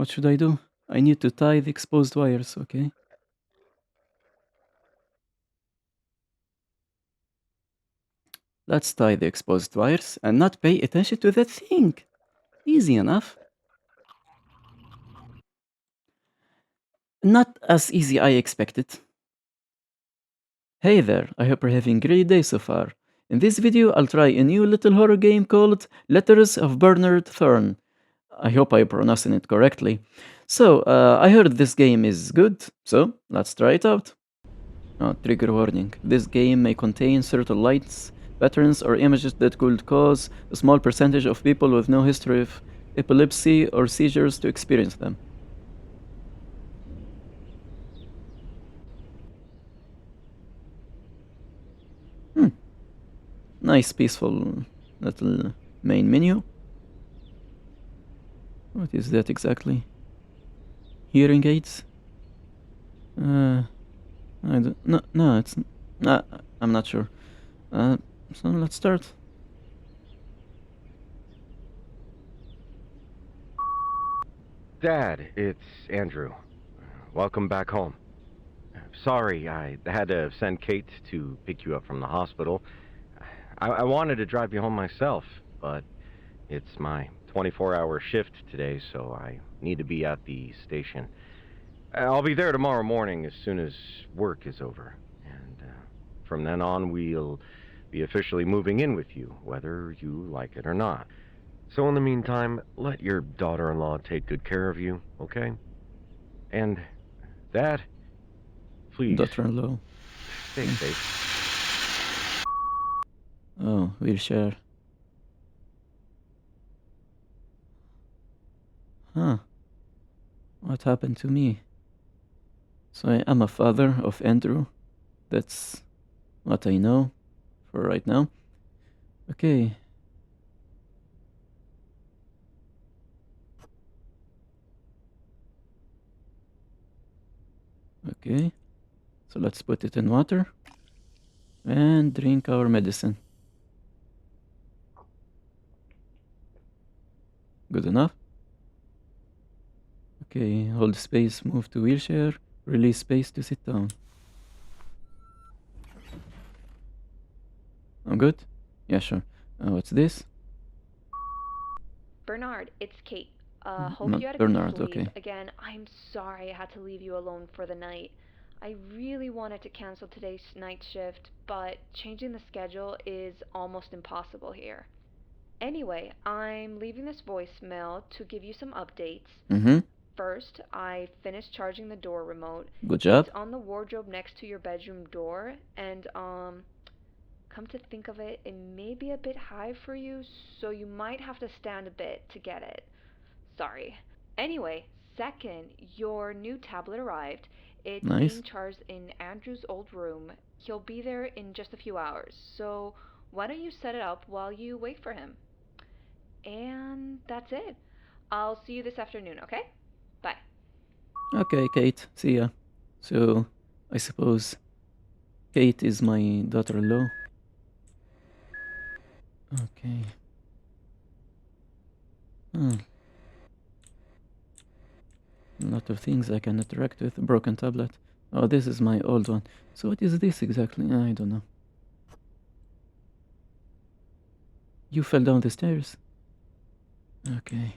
What should I do? I need to tie the exposed wires, okay? Let's tie the exposed wires and not pay attention to that thing. Easy enough. Not as easy I expected. Hey there, I hope you're having a great day so far. In this video, I'll try a new little horror game called Letters of Bernard Thorne. I hope I'm pronouncing it correctly. So, I heard this game is good, so let's try it out. Oh, trigger warning. This game may contain certain lights, patterns, or images that could cause a small percentage of people with no history of epilepsy or seizures to experience them. Nice, peaceful little main menu. What is that exactly? Hearing aids? I don't. No, no, it's. I'm not sure. So let's start. Dad, it's Andrew. Welcome back home. Sorry, I had to send Kate to pick you up from the hospital. I wanted to drive you home myself, but it's my 24-hour shift today, so I need to be at the station. I'll be there tomorrow morning as soon as work is over. And from then on, we'll be officially moving in with you, whether you like it or not. So in the meantime, let your daughter-in-law take good care of you, okay? And, Dad, please, Daughter-in-law. stay safe. Oh, wheelchair. Huh. What happened to me? So I am a father of Andrew. That's what I know for right now. Okay. Okay. So let's put it in water and drink our medicine. Good enough. Okay, hold space, move to wheelchair, release space to sit down. I'm good? Yeah, sure. What's this? Bernard, it's Kate. Hope Not you had a Bernard, good sleep. okay. Again, I'm sorry I had to leave you alone for the night. I really wanted to cancel today's night shift, but changing the schedule is almost impossible here. Anyway, I'm leaving this voicemail to give you some updates. Mm-hmm. First, I finished charging the door remote. Good job. It's on the wardrobe next to your bedroom door, and come to think of it, it may be a bit high for you, so you might have to stand a bit to get it. Sorry. Anyway, second, your new tablet arrived. It's Nice. being charged in Andrew's old room. He'll be there in just a few hours, so why don't you set it up while you wait for him? And that's it. I'll see you this afternoon, okay? Bye. Okay, Kate, see ya. So, I suppose Kate is my daughter-in-law. Okay. A lot of things I can interact with. Broken tablet. Oh, this is my old one. So what is this exactly? I don't know. You fell down the stairs. Okay.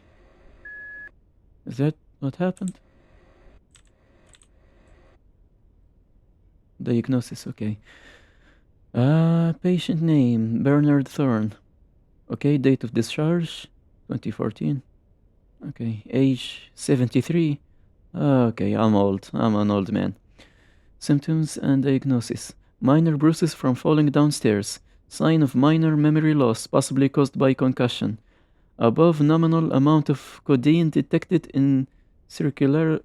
Is that what happened? Diagnosis, okay. Patient name, Bernard Thorne. Okay, date of discharge, 2014. Okay, age 73. Okay, I'm old. I'm an old man. Symptoms and diagnosis. Minor bruises from falling downstairs. Sign of minor memory loss, possibly caused by concussion. Above nominal amount of codeine detected in circulatory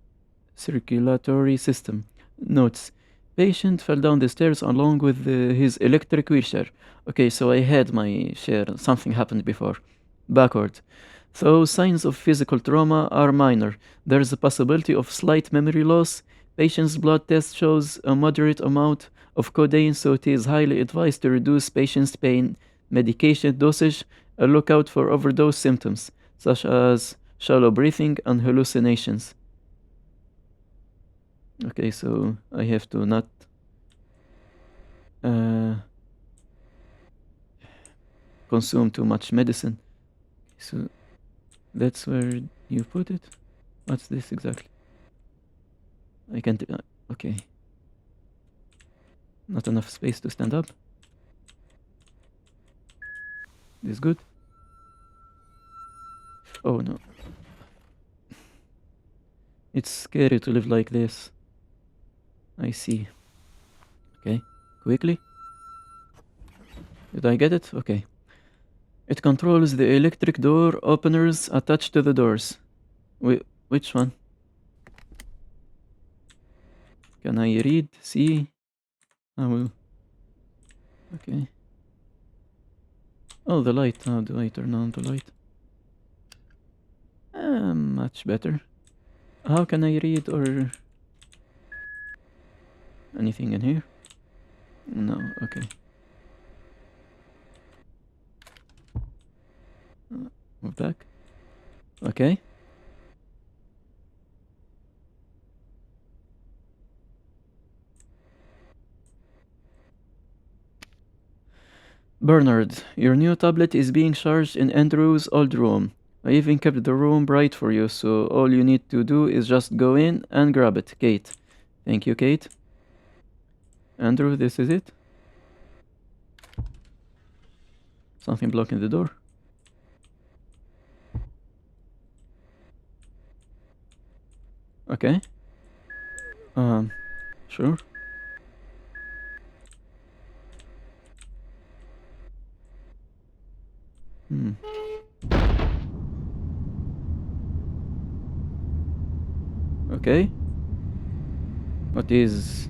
system. Notes. Patient fell down the stairs along with his electric wheelchair. Okay, so I had my share. Something happened before. Backward. Though signs of physical trauma are minor, there is a possibility of slight memory loss. Patient's blood test shows a moderate amount of codeine, so it is highly advised to reduce patient's pain medication dosage. Look out for overdose symptoms, such as shallow breathing, and hallucinations. Okay, so I have to not consume too much medicine. So that's where you put it? What's this exactly? I can't... okay. Not enough space to stand up. This good? Oh no. It's scary to live like this. I see. Okay, quickly. Did I get it? Okay. It controls the electric door openers attached to the doors. Which one? Can I read? See? I will. Okay. Oh, the light. How do I turn on the light? Much better. How can I read or anything in here? No, okay. Move back. Okay. Bernard, your new tablet is being charged in Andrew's old room. I even kept the room bright for you, so all you need to do is just go in and grab it. Kate. Thank you, Kate. Andrew, this is it? Something blocking the door? Okay. Sure. Okay. What is...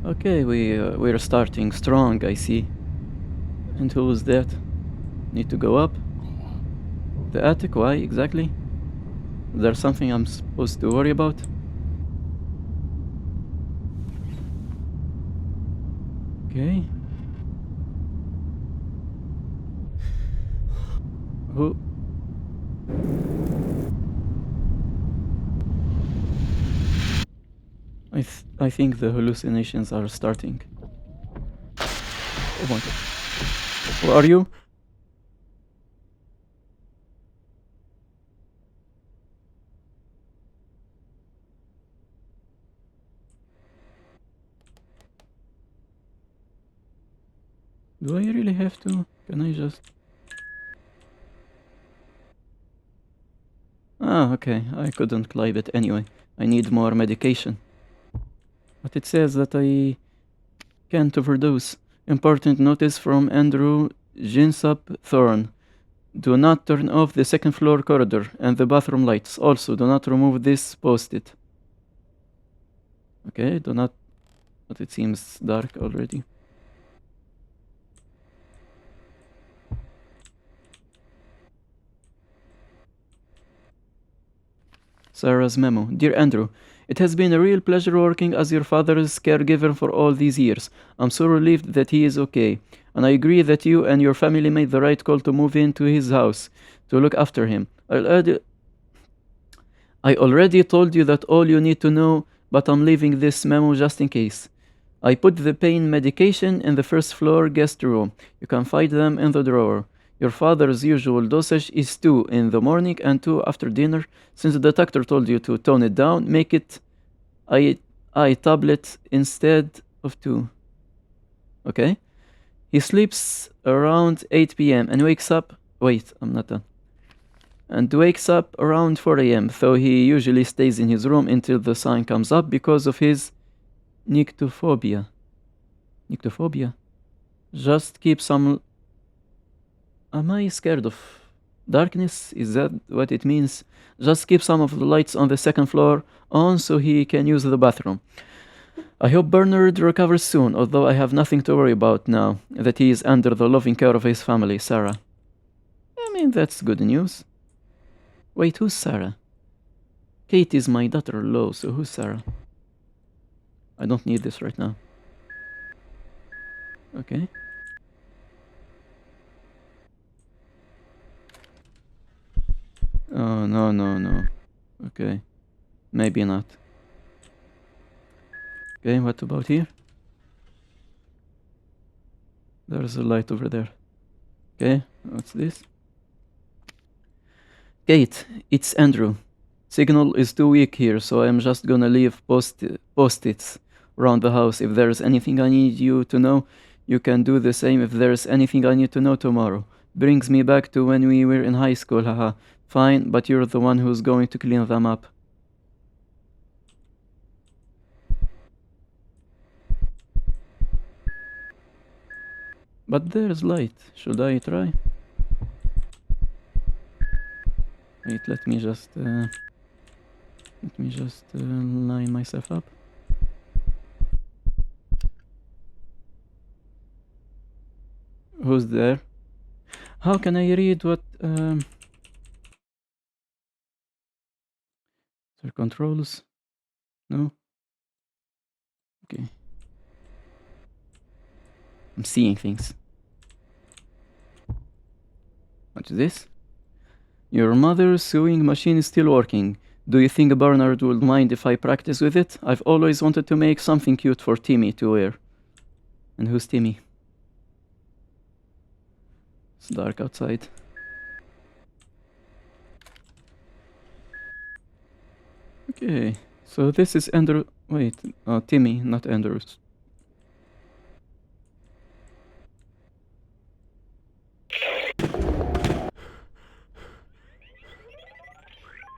Okay, we're starting strong, I see. And who is that? Need to go up? The attic? Why exactly? Is there something I'm supposed to worry about? Okay. Who? I think the hallucinations are starting. Oh my god. Who are you? Do I really have to? Can I just... Ah, okay. I couldn't climb it anyway. I need more medication. But it says that I can't overdose. Important notice from Andrew Jinsap Thorne. Do not turn off the second floor corridor and the bathroom lights. Also, do not remove this post-it. Okay, do not... But it seems dark already. Sarah's memo. Dear Andrew, it has been a real pleasure working as your father's caregiver for all these years. I'm so relieved that he is okay, and I agree that you and your family made the right call to move into his house to look after him. I already told you that all you need to know, but I'm leaving this memo just in case. I put the pain medication in the first floor guest room. You can find them in the drawer. Your father's usual dosage is 2 in the morning and 2 after dinner. Since the doctor told you to tone it down, make it I tablet instead of 2. Okay? He sleeps around 8 p.m. and wakes up... Wait, I'm not done. And wakes up around 4 a.m., though he usually stays in his room until the sun comes up because of his nyctophobia. Nyctophobia? Just keep some... Am I scared of darkness? Is that what it means? Just keep some of the lights on the second floor on so he can use the bathroom. I hope Bernard recovers soon, although I have nothing to worry about now that he is under the loving care of his family, Sarah. I mean, that's good news. Wait, who's Sarah? Kate is my daughter-in-law, so who's Sarah? I don't need this right now. Okay. Oh, no, no, no. Okay. Maybe not. Okay, what about here? There's a light over there. Okay, what's this? Kate, it's Andrew. Signal is too weak here, so I'm just gonna leave post-its around the house. If there's anything I need you to know, you can do the same if there's anything I need to know tomorrow. Brings me back to when we were in high school, haha. Fine, but you're the one who's going to clean them up. But there's light. Should I try? Wait, let me just line myself up. Who's there? How can I read what their controls? No? Okay. I'm seeing things. What's this? Your mother's sewing machine is still working. Do you think Bernard will mind if I practice with it? I've always wanted to make something cute for Timmy to wear. And who's Timmy? It's dark outside. Okay, so this is Andrew. Wait, Timmy, not Andrews.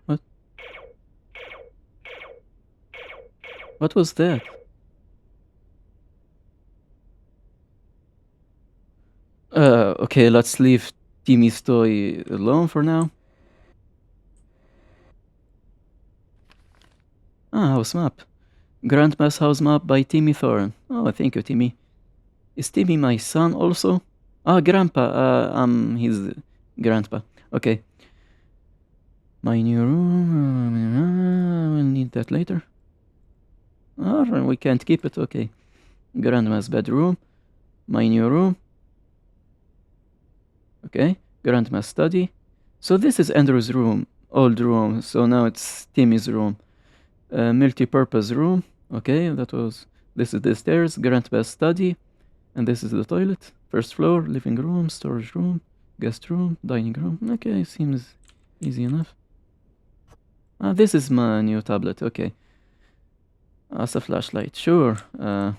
What? What was that? Okay, let's leave Timmy's toy alone for now. Ah, house map. Grandma's house map by Timmy Thorne. Oh, thank you, Timmy. Is Timmy my son also? Ah, Grandpa. I'm his grandpa. Okay. My new room. We'll need that later. Oh, we can't keep it. Okay. Grandma's bedroom. My new room. Okay. Grandma's study. So this is Andrew's room. Old room. So now it's Timmy's room. Multi-purpose room. Okay, this is the stairs, grandpa's study, and this is the toilet. First floor, living room, storage room, guest room, dining room. Okay, seems easy enough. Ah, this is my new tablet. Okay. As a flashlight, sure. And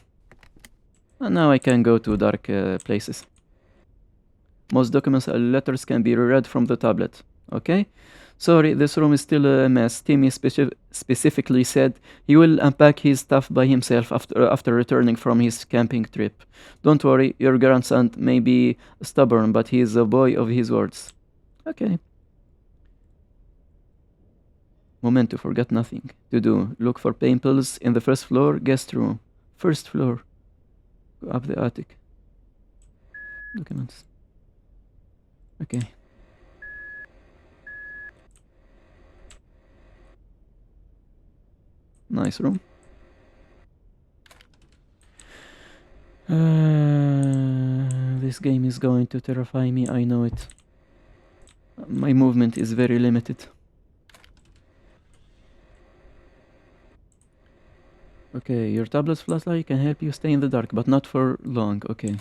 now I can go to dark places. Most documents and letters can be read from the tablet. Okay. Sorry, this room is still a mess. Timmy specifically said he will unpack his stuff by himself after returning from his camping trip. Don't worry, your grandson may be stubborn, but he is a boy of his words. Okay. Memento, forget nothing to do. Look for pimples in the first floor, guest room. First floor. Go up the attic. Documents. Okay. Nice room. This game is going to terrify me, I know it. My movement is very limited. Okay, your tablet's flashlight can help you stay in the dark, but not for long. Okay.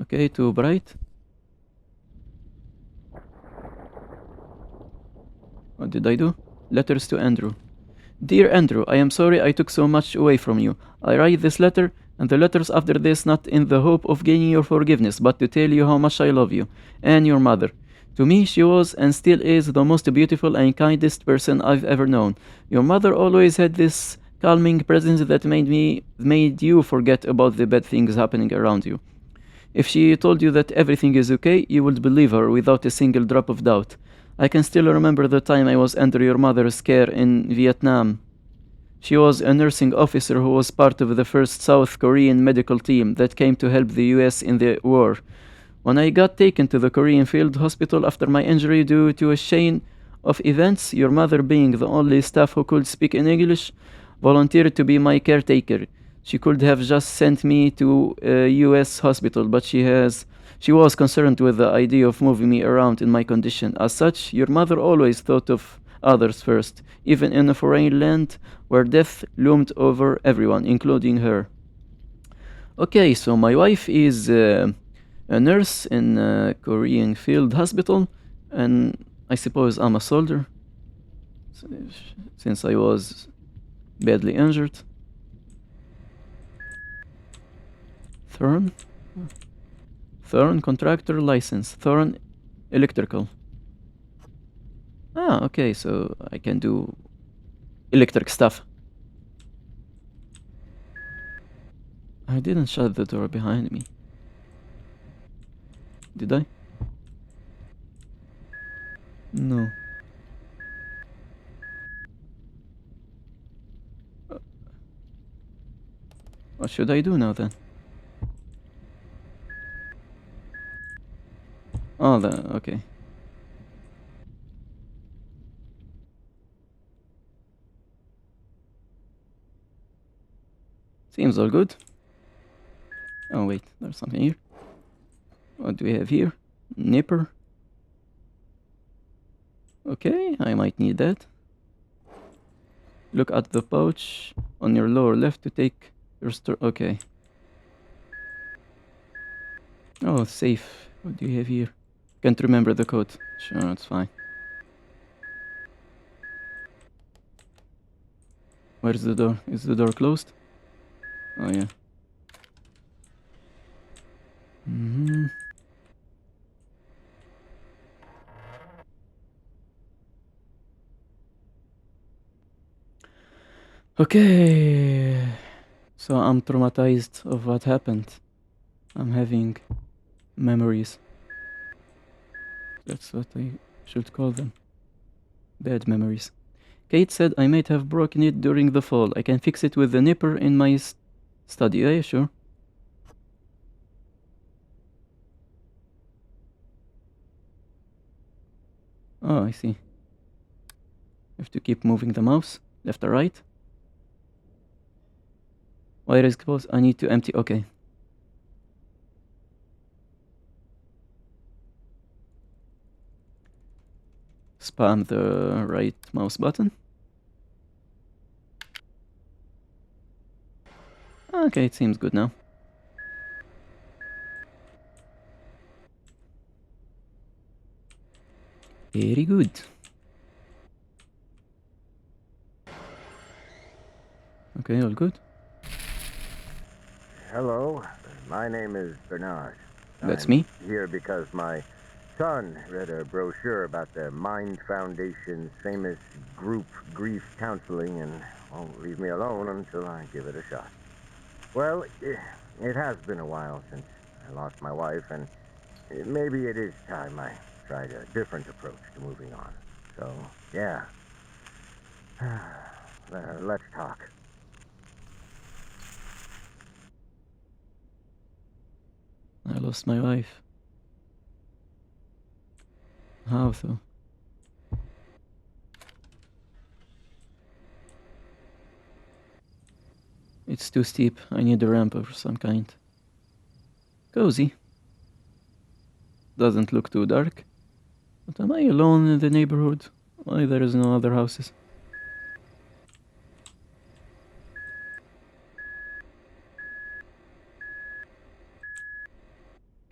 Okay, too bright. What did I do? Letters to Andrew. Dear Andrew, I am sorry I took so much away from you. I write this letter and the letters after this not in the hope of gaining your forgiveness, but to tell you how much I love you and your mother. To me, she was and still is the most beautiful and kindest person I've ever known. Your mother always had this calming presence that made you forget about the bad things happening around you. If she told you that everything is okay, you would believe her without a single drop of doubt. I can still remember the time I was under your mother's care in Vietnam. She was a nursing officer who was part of the first South Korean medical team that came to help the US in the war. When I got taken to the Korean field hospital after my injury due to a chain of events, your mother, being the only staff who could speak in English, volunteered to be my caretaker. She could have just sent me to a US hospital, but she was concerned with the idea of moving me around in my condition. As such, your mother always thought of others first, even in a foreign land where death loomed over everyone, including her. Okay, so my wife is a nurse in a Korean field hospital, and I suppose I'm a soldier since I was badly injured. Thorne? Thorne contractor license. Thorne electrical. Ah, okay, so I can do electric stuff. I didn't shut the door behind me. Did I? No. What should I do now then? Oh, okay. Seems all good. Oh wait, there's something here. What do we have here? Nipper. Okay, I might need that. Look at the pouch on your lower left to take your store. Okay. Oh, safe. What do you have here? Can't remember the code. Sure, it's fine. Where's the door? Is the door closed? Oh, yeah. Okay. So I'm traumatized of what happened. I'm having memories. That's what I should call them. Bad memories. Kate said I might have broken it during the fall. I can fix it with the nipper in my study. Yeah, sure. Oh, I see. Have to keep moving the mouse, left or right. Wire is closed. I need to empty. Okay. Spam the right mouse button. Okay, it seems good now. Very good. Okay, all good. Hello, my name is Bernard. That's I'm me. here because my son read a brochure about the Mind Foundation's famous group grief counseling and won't leave me alone until I give it a shot. Well, it has been a while since I lost my wife, and maybe it is time I tried a different approach to moving on. So, yeah. Let's talk. I lost my wife. How though? It's too steep. I need a ramp of some kind. Cozy. Doesn't look too dark. But am I alone in the neighborhood? Why there is no other houses?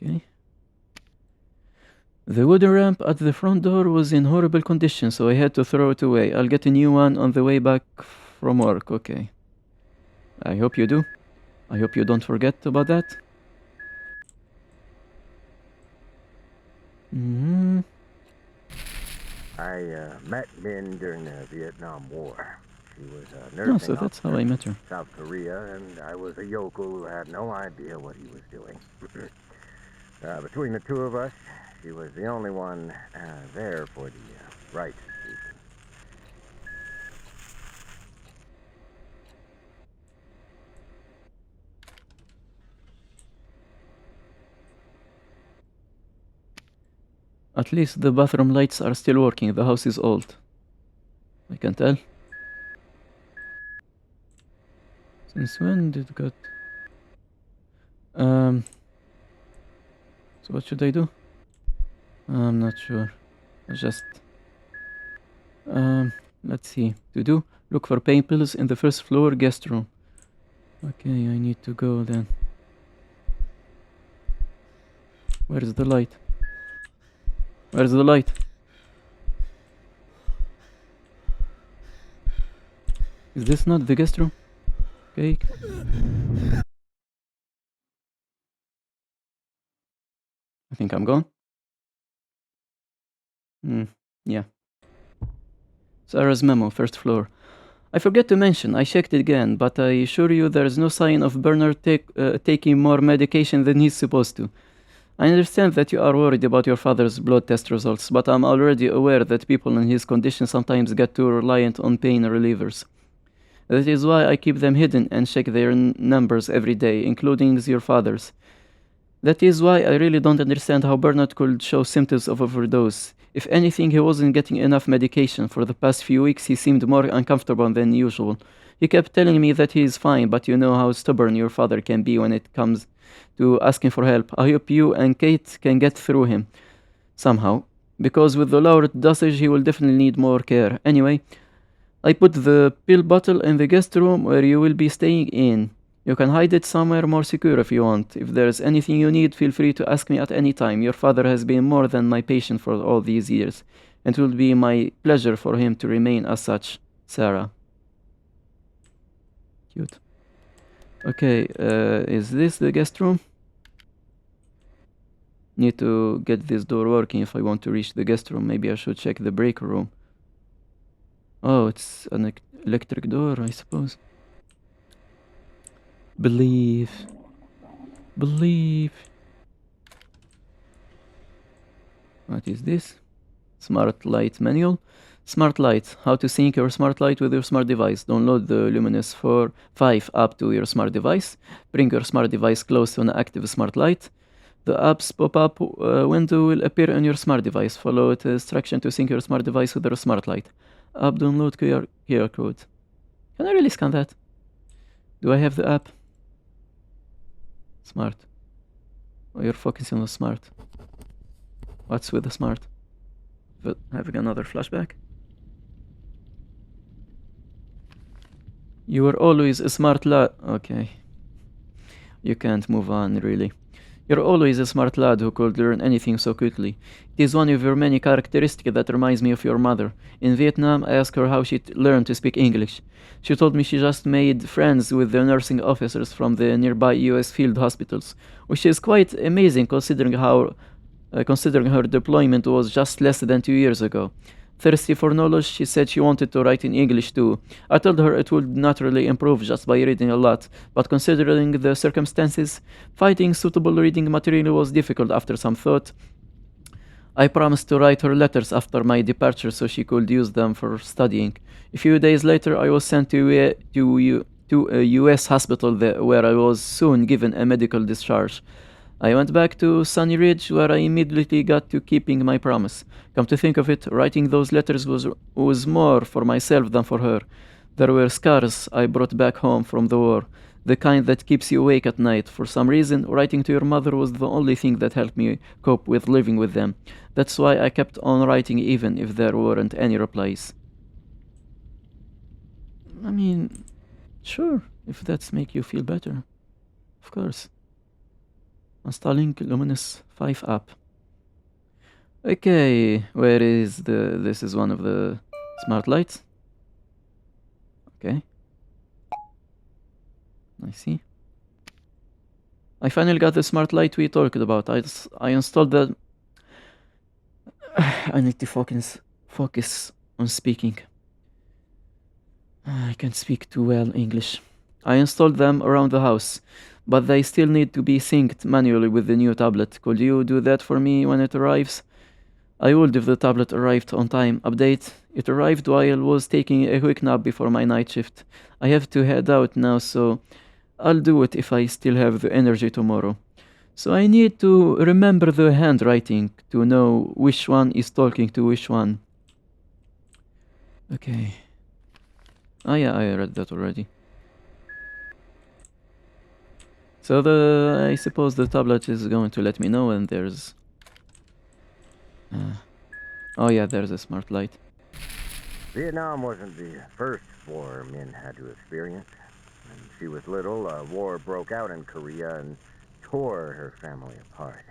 Okay. The wooden ramp at the front door was in horrible condition, so I had to throw it away. I'll get a new one on the way back from work. Okay. I hope you do. I hope you don't forget about that. I met Min during the Vietnam War. She was a Oh, nursing so that's how officer I met her. in South Korea, and I was a yokel who had no idea what he was doing. Between the two of us, she was the only one there for the right reason. At least the bathroom lights are still working. The house is old. I can tell. Since when did God... So what should I do? I'm not sure. Just... let's see. To do? Look for pain pills in the first floor guest room. Okay, I need to go then. Where's the light? Where's the light? Is this not the guest room? Okay. I think I'm gone. Yeah. Sarah's memo, first floor. I forget to mention, I checked it again, but I assure you there is no sign of Bernard taking more medication than he's supposed to. I understand that you are worried about your father's blood test results, but I'm already aware that people in his condition sometimes get too reliant on pain relievers. That is why I keep them hidden and check their numbers every day, including your father's. That is why I really don't understand how Bernard could show symptoms of overdose. If anything, he wasn't getting enough medication. For the past few weeks, he seemed more uncomfortable than usual. He kept telling me that he is fine, but you know how stubborn your father can be when it comes to asking for help. I hope you and Kate can get through him somehow, because with the lowered dosage, he will definitely need more care. Anyway, I put the pill bottle in the guest room where you will be staying in. You can hide it somewhere more secure if you want. If there is anything you need, feel free to ask me at any time. Your father has been more than my patient for all these years. It will be my pleasure for him to remain as such. Sarah. Cute. Okay, is this the guest room? Need to get this door working if I want to reach the guest room. Maybe I should check the breaker room. Oh, it's an electric door, I suppose. Believe. What is this? Smart light manual. Smart light. How to sync your smart light with your smart device. Download the Luminous 5 app to your smart device. Bring your smart device close to an active smart light. The app's pop-up window will appear on your smart device. Follow the instruction to sync your smart device with your smart light. App download QR code. Can I really scan that? Do I have the app? Smart. Oh, you're focusing on the smart. What's with the smart? But having another flashback? You were always a smart lad. Okay. You can't move on, really. You're always a smart lad who could learn anything so quickly. It is one of your many characteristics that reminds me of your mother. In Vietnam, I asked her how she learned to speak English. She told me she just made friends with the nursing officers from the nearby US field hospitals, which is quite amazing considering her deployment was just less than 2 years ago. Thirsty for knowledge, she said she wanted to write in English too. I told her it would naturally improve just by reading a lot, but considering the circumstances, finding suitable reading material was difficult after some thought. I promised to write her letters after my departure so she could use them for studying. A few days later, I was sent to a US hospital where I was soon given a medical discharge. I went back to Sunny Ridge where I immediately got to keeping my promise. Come to think of it, writing those letters was more for myself than for her. There were scars I brought back home from the war, the kind that keeps you awake at night. For some reason, writing to your mother was the only thing that helped me cope with living with them. That's why I kept on writing even if there weren't any replies. I mean, sure, if that's make you feel better. Of course. Installing Luminous 5 app. Okay, where is this is one of the smart lights. Okay. I see. I finally got the smart light we talked about. I installed the... I need to focus on speaking. I can't speak too well English. I installed them around the house, but they still need to be synced manually with the new tablet. Could you do that for me when it arrives? I would if the tablet arrived on time. Update. It arrived while I was taking a quick nap before my night shift. I have to head out now, so I'll do it if I still have the energy tomorrow. So I need to remember the handwriting to know which one is talking to which one. Okay. Oh yeah, I read that already. So I suppose the tablet is going to let me know when there's... oh yeah, there's a smart light. Vietnam wasn't the first war Min had to experience. When she was little, a war broke out in Korea and tore her family apart.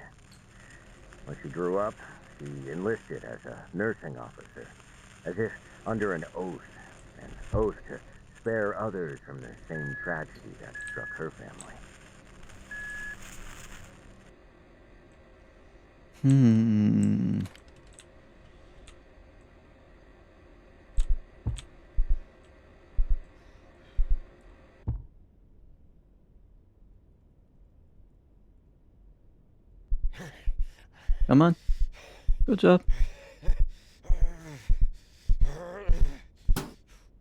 When she grew up, she enlisted as a nursing officer, as if under an oath to spare others from the same tragedy that struck her family. Come on. Good job.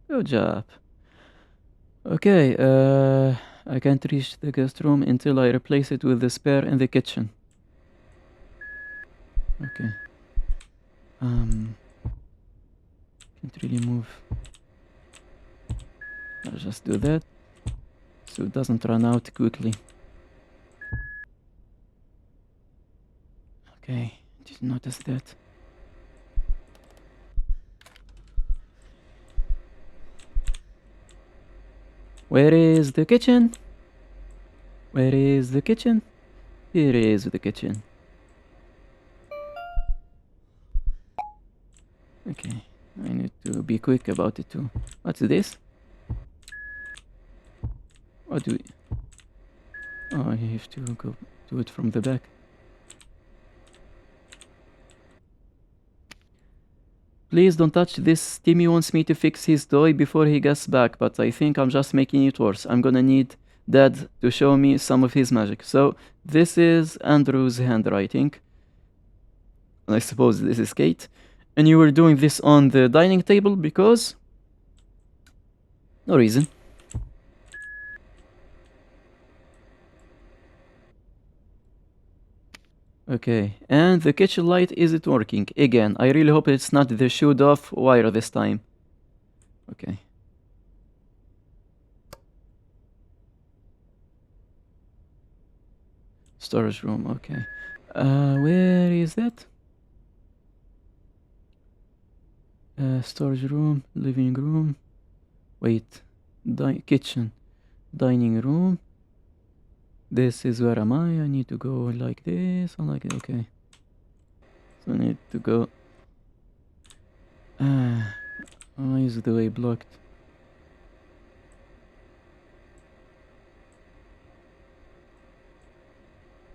Good job. Okay, I can't reach the guest room until I replace it with the spare in the kitchen. Okay. Can't really move. I'll just do that so it doesn't run out quickly. Okay, didn't notice that. Where is the kitchen? Where is the kitchen? Here is the kitchen. Okay, I need to be quick about it too. What's this? What do we... Oh, I have to go do it from the back. Please don't touch this. Timmy wants me to fix his toy before he gets back, but I think I'm just making it worse. I'm gonna need Dad to show me some of his magic. So, this is Andrew's handwriting. And I suppose this is Kate. And you were doing this on the dining table because... no reason. Okay, and the kitchen light isn't working. Again, I really hope it's not the shut off wire this time. Okay. Storage room, okay. Where is that? Storage room, living room. Wait, kitchen, dining room. This is where am I? I need to go like this or like okay. So I need to go. Why is the way blocked?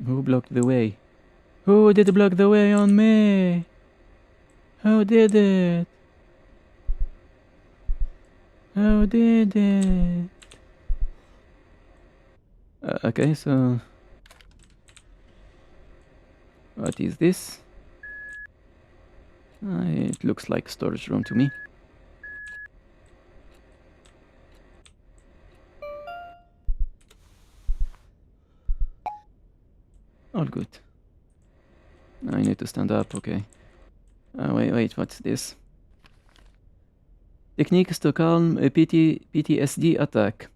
Who blocked the way? Who did block the way on me? Who did it? Who did it? Okay, so... what is this? It looks like storage room to me. All good. I need to stand up, okay. Wait, what's this? Techniques to calm a PTSD attack.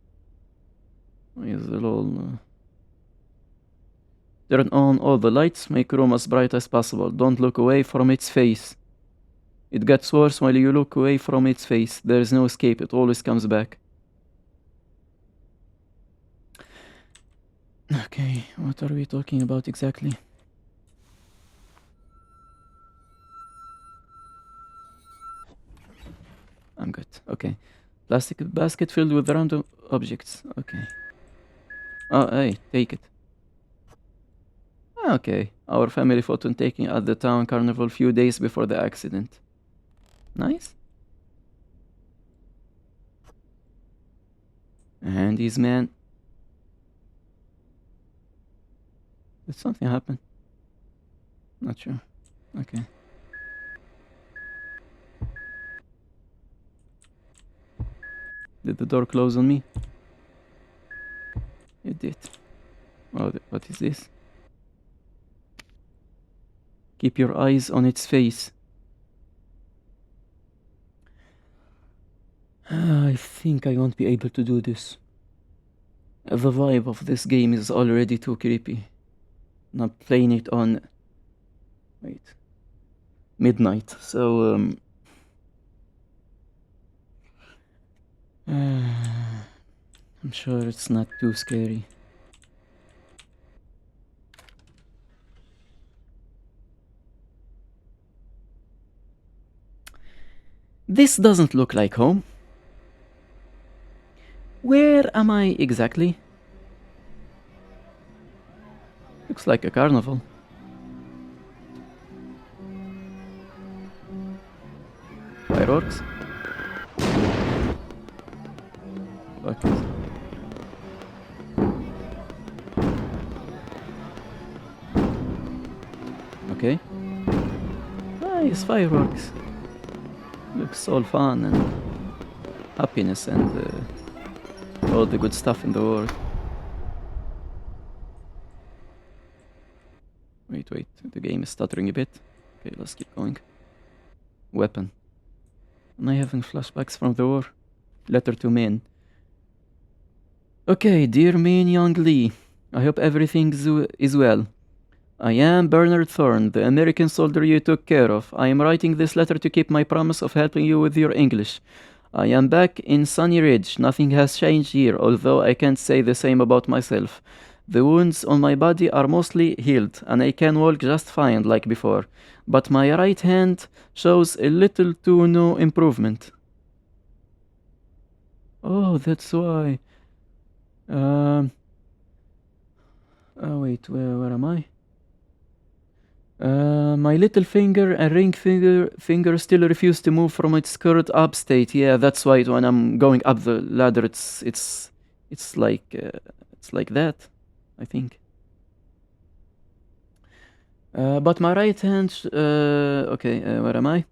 Is a little... turn on all the lights, make room as bright as possible. Don't look away from its face. It gets worse while you look away from its face. There is no escape, it always comes back. Okay, what are we talking about exactly? I'm good, okay. Plastic basket filled with random objects, okay. Oh, hey, take it. Okay, our family photo taken at the town carnival few days before the accident. Nice. And his man. Did something happen? Not sure. Okay. Did the door close on me? It did. Oh, what is this? Keep your eyes on its face. I think I won't be able to do this. The vibe of this game is already too creepy. Not playing it on midnight, so I'm sure it's not too scary. This doesn't look like home. Where am I exactly? Looks like a carnival. Fireworks? What? Okay. Nice fireworks. Looks all fun and happiness and all the good stuff in the world. Wait, the game is stuttering a bit. Okay, let's keep going. Weapon. Am I having flashbacks from the war? Letter to Min. Okay, dear Min Young Lee, I hope everything is well. I am Bernard Thorne, the American soldier you took care of. I am writing this letter to keep my promise of helping you with your English. I am back in Sunny Ridge. Nothing has changed here, although I can't say the same about myself. The wounds on my body are mostly healed, and I can walk just fine like before. But my right hand shows a little to no improvement. Oh, that's why. Wait, where am I? My little finger and ring finger still refuse to move from its current up state. Yeah, that's why when I'm going up the ladder, it's like that, I think. But my right hand, okay, where am I?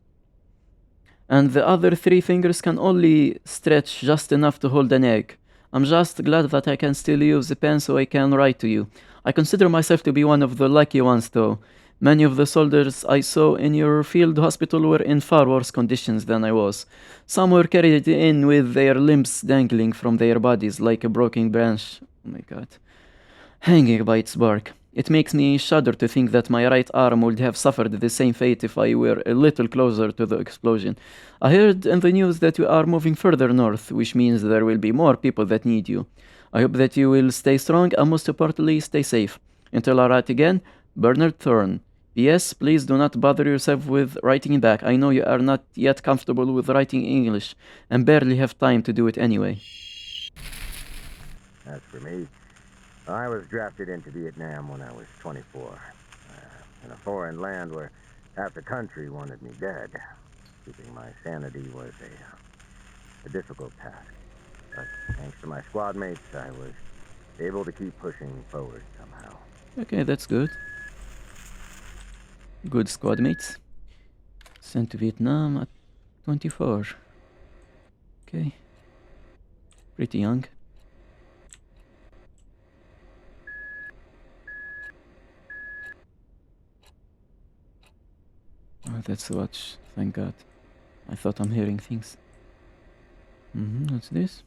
And the other three fingers can only stretch just enough to hold an egg. I'm just glad that I can still use the pen so I can write to you. I consider myself to be one of the lucky ones, though. Many of the soldiers I saw in your field hospital were in far worse conditions than I was. Some were carried in with their limbs dangling from their bodies like a broken branch. Oh my god. Hanging by its bark. It makes me shudder to think that my right arm would have suffered the same fate if I were a little closer to the explosion. I heard in the news that you are moving further north, which means there will be more people that need you. I hope that you will stay strong and most importantly, stay safe. Until I write again, Bernard Thorne. P.S. Please do not bother yourself with writing back. I know you are not yet comfortable with writing English and barely have time to do it anyway. As for me, I was drafted into Vietnam when I was 24. In a foreign land where half the country wanted me dead. Keeping my sanity was a difficult task. But thanks to my squad mates, I was able to keep pushing forward somehow. Okay, that's good. Good squad mates. Sent to Vietnam at 24. Okay. Pretty young. Oh, that's a watch. Thank God. I thought I'm hearing things. What's this?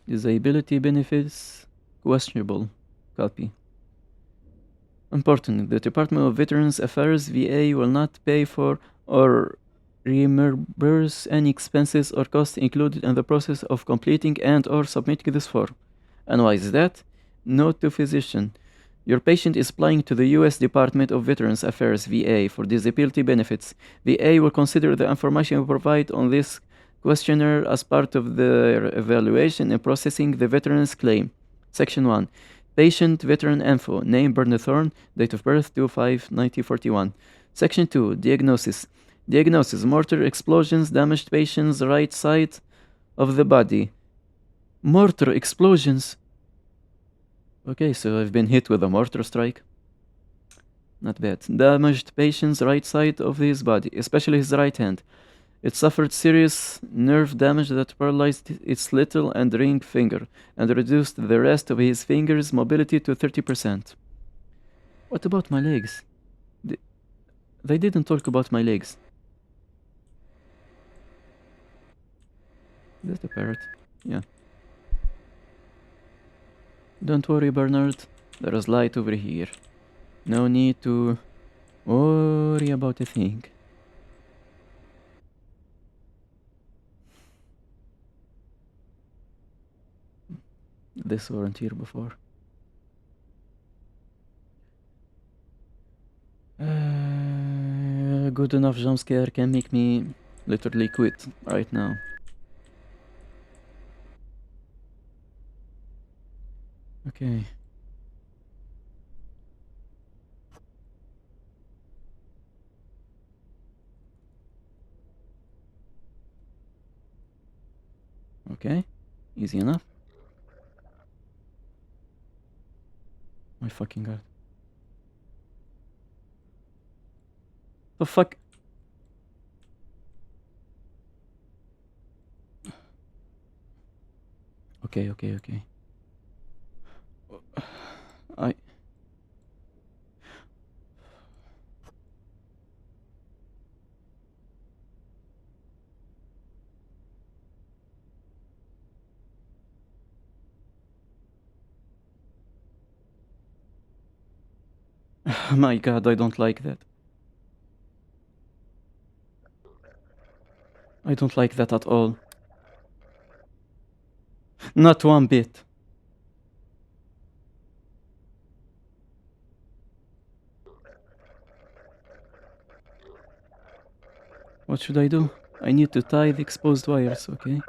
Disability benefits questionable. Copy. Important. The Department of Veterans Affairs VA will not pay for or reimburse any expenses or costs included in the process of completing and or submitting this form. And why is that? Note to physician. Your patient is applying to the U.S. Department of Veterans Affairs VA for disability benefits. VA will consider the information you provide on this questionnaire as part of their evaluation in processing the veteran's claim. Section 1. Patient Veteran Info. Name Bernard Thorne. Date of birth 2/5/1941. Section 2. Diagnosis. Diagnosis. Mortar explosions damaged patient's right side of the body. Mortar explosions. Okay, so I've been hit with a mortar strike. Not bad. Damaged patient's right side of his body, especially his right hand. It suffered serious nerve damage that paralyzed its little and ring finger and reduced the rest of his fingers' mobility to 30%. What about my legs? They didn't talk about my legs. Is that a parrot? Yeah. Don't worry, Bernard. There is light over here. No need to worry about a thing. This weren't here before. Good enough jump scare can make me literally quit right now. Okay. Okay. Easy enough. My fucking god. The fuck? Okay. I... My god, I don't like that. I don't like that at all. Not one bit. What should I do? I need to tie the exposed wires, okay?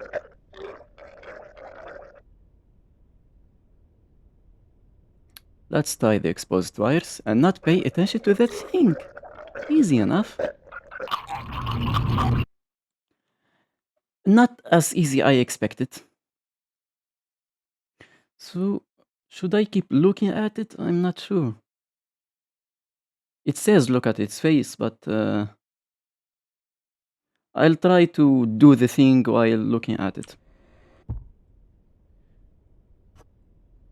Let's tie the exposed wires and not pay attention to that thing. Easy enough. Not as easy I expected. So, should I keep looking at it? I'm not sure. It says look at its face, but I'll try to do the thing while looking at it.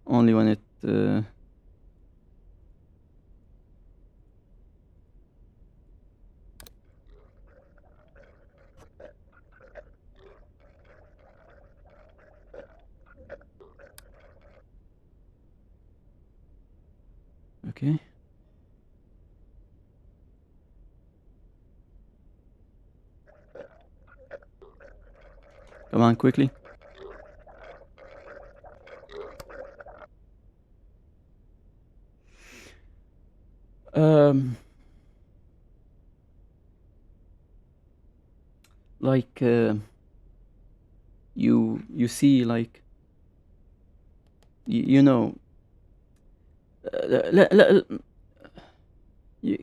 Only when it... Okay. Come on, quickly. Like, you see, like, you know,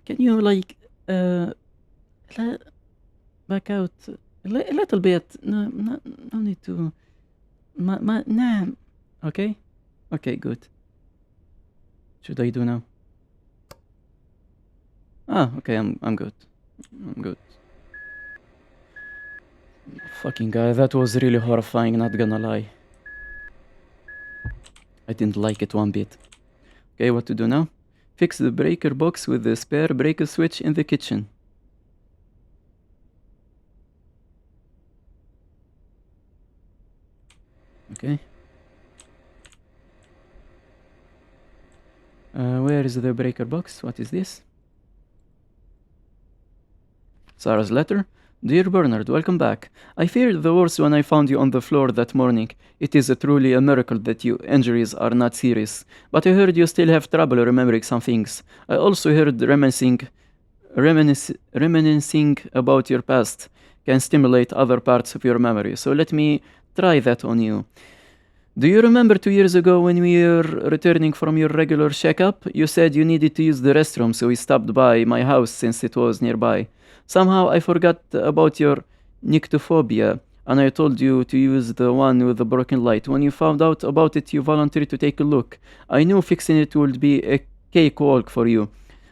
can you, like, back out a little bit? No need to... Nah. Okay? Okay, good. Should I do now? Ah, okay, I'm good. I'm good. Fucking guy, that was really horrifying, not gonna lie. I didn't like it one bit. Okay, what to do now? Fix the breaker box with the spare breaker switch in the kitchen. Okay. Where is the breaker box? What is this? Sarah's letter. Dear Bernard, welcome back. I feared the worst when I found you on the floor that morning. It is truly a miracle that your injuries are not serious. But I heard you still have trouble remembering some things. I also heard reminiscing about your past can stimulate other parts of your memory. So let me try that on you. Do you remember 2 years ago when we were returning from your regular checkup? You said you needed to use the restroom, so we stopped by my house since it was nearby. Somehow I forgot about your nyctophobia, and I told you to use the one with the broken light. When you found out about it, you volunteered to take a look. I knew fixing it would be a cakewalk for you,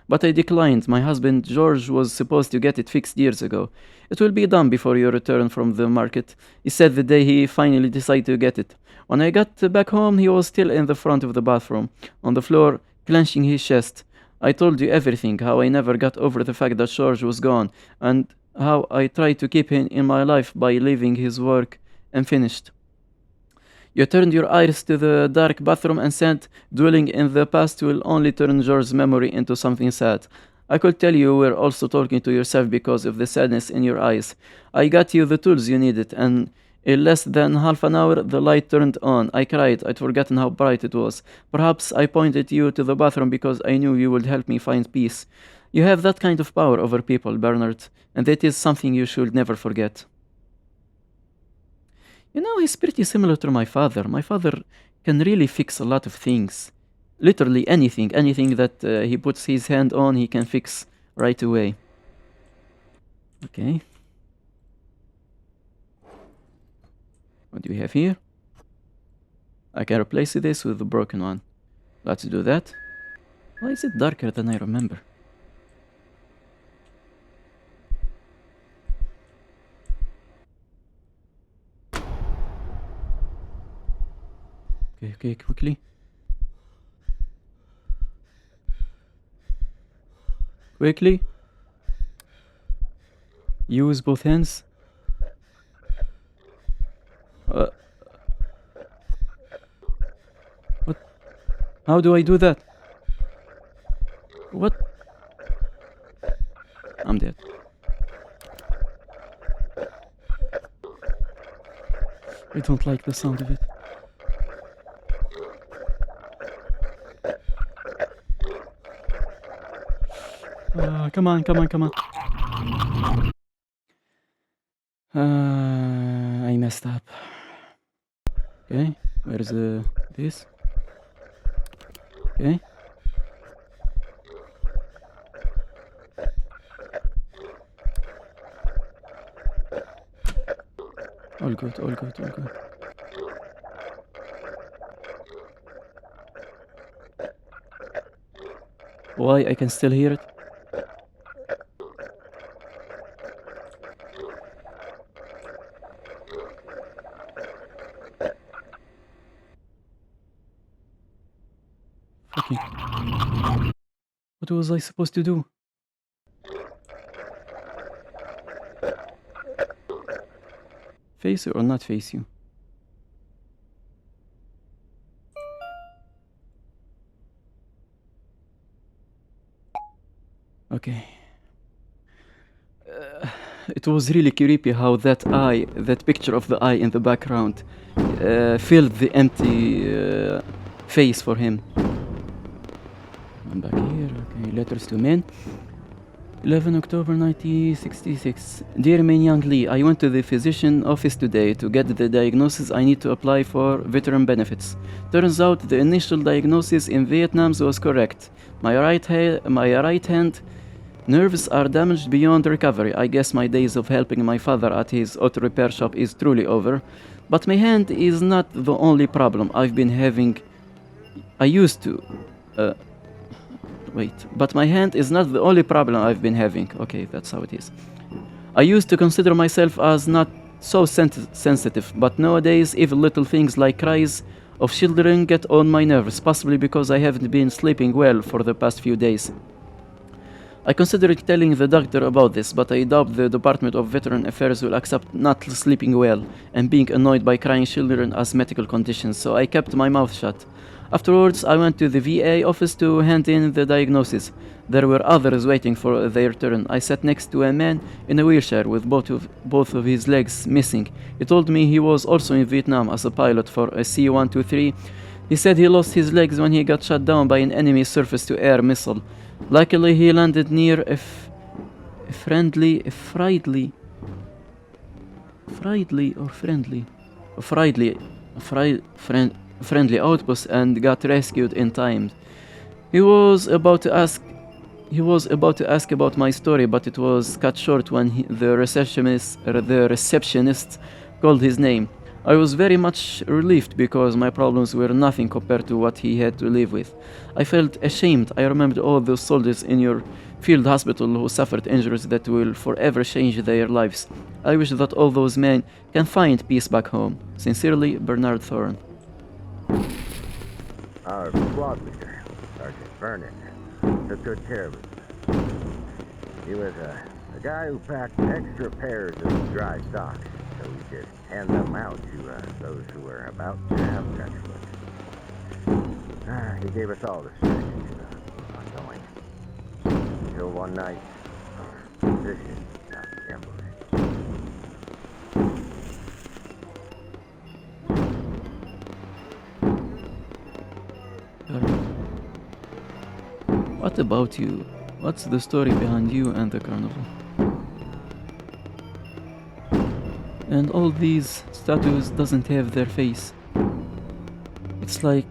but I declined. My husband George was supposed to get it fixed years ago. It will be done before your return from the market, he said the day he finally decided to get it. When I got back home, he was still in the front of the bathroom, on the floor, clenching his chest. I told you everything, how I never got over the fact that George was gone, and how I tried to keep him in my life by leaving his work unfinished. You turned your eyes to the dark bathroom and said, dwelling in the past will only turn George's memory into something sad. I could tell you were also talking to yourself because of the sadness in your eyes. I got you the tools you needed, and in less than half an hour the light turned on. I cried. I'd forgotten how bright it was. Perhaps I pointed you to the bathroom because I knew you would help me find peace. You have that kind of power over people, Bernard, and that is something you should never forget. You know, he's pretty similar to my father. My father can really fix a lot of things. Literally anything. Anything that he puts his hand on, he can fix right away. Okay. What do we have here? I can replace this with the broken one. Let's do that. Why is it darker than I remember? Okay, quickly. Quickly. Use both hands. What? How do I do that? What? I'm dead. I don't like the sound of it. Come on. I messed up. Okay, where's this? Okay. All good. Why? I can still hear it. Okay. What was I supposed to do? Face you or not face you? Okay. It was really creepy how that eye, that picture of the eye in the background, filled the empty face for him. I'm back here. Okay, letters to men. 11 October 1966. Dear Min Young Lee, I went to the physician office today to get the diagnosis I need to apply for veteran benefits. Turns out the initial diagnosis in Vietnam was correct. My right hand nerves are damaged beyond recovery. I guess my days of helping my father at his auto repair shop is truly over. But my hand is not the only problem I've been having. But my hand is not the only problem I've been having. Okay, that's how it is. I used to consider myself as not so sensitive, but nowadays even little things like cries of children get on my nerves, possibly because I haven't been sleeping well for the past few days. I considered telling the doctor about this, but I doubt the Department of Veteran Affairs will accept not sleeping well and being annoyed by crying children as medical conditions, so I kept my mouth shut. Afterwards, I went to the VA office to hand in the diagnosis. There were others waiting for their turn. I sat next to a man in a wheelchair with both of his legs missing. He told me he was also in Vietnam as a pilot for a C-123. He said he lost his legs when he got shot down by an enemy surface-to-air missile. Luckily, he landed near a friendly outpost and got rescued in time. He was about to ask about my story, but it was cut short when the receptionist called his name. I was very much relieved because my problems were nothing compared to what he had to live with. I felt ashamed. I remembered all those soldiers in your field hospital who suffered injuries that will forever change their lives. I wish that all those men can find peace back home. Sincerely, Bernard Thorne. Our squad leader, Sergeant Vernon, took good care of us. He was a guy who packed extra pairs of dry socks, so we just hand them out to those who were about to have sex with. He gave us all the strength to keep on going. Until one night, our position got ambushed. What about you? What's the story behind you and the carnival? And all these statues doesn't have their face. It's like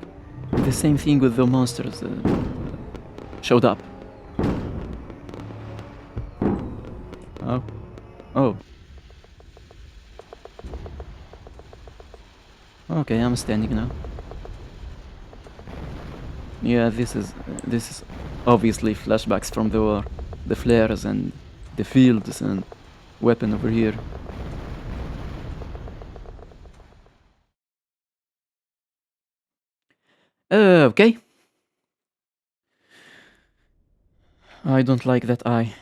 the same thing with the monsters showed up. Oh. Oh. Okay, I'm standing now. Yeah, this is obviously flashbacks from the war. The flares and the fields and weapon over here. Okay. I don't like that eye.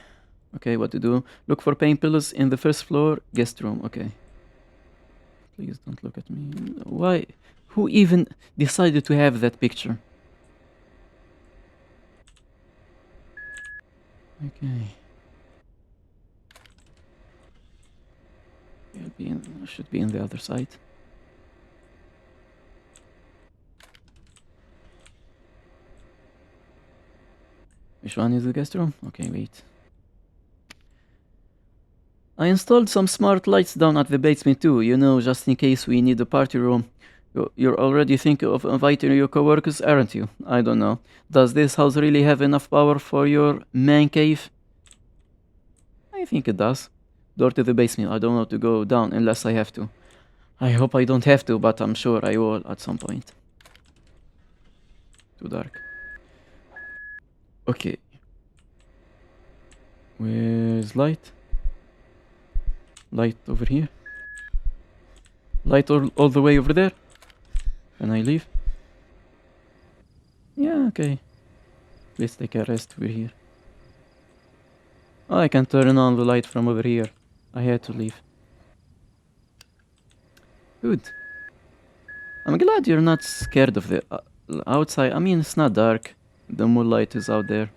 Okay, what to do? Look for painkillers in the first floor guest room. Okay. Please don't look at me. Why? Who even decided to have that picture? Okay. Should be in the other side. Which one is the guest room? Okay, wait. I installed some smart lights down at the basement too, you know, just in case we need a party room. You're already thinking of inviting your coworkers, aren't you? I don't know. Does this house really have enough power for your man cave? I think it does. Door to the basement. I don't want to go down unless I have to. I hope I don't have to, but I'm sure I will at some point. Too dark. Okay. Where's light? Light over here. Light all the way over there. Can I leave? Yeah, okay. Let's take a rest over here. Oh, I can turn on the light from over here. I had to leave. Good. I'm glad you're not scared of the outside. I mean, it's not dark. The moonlight is out there.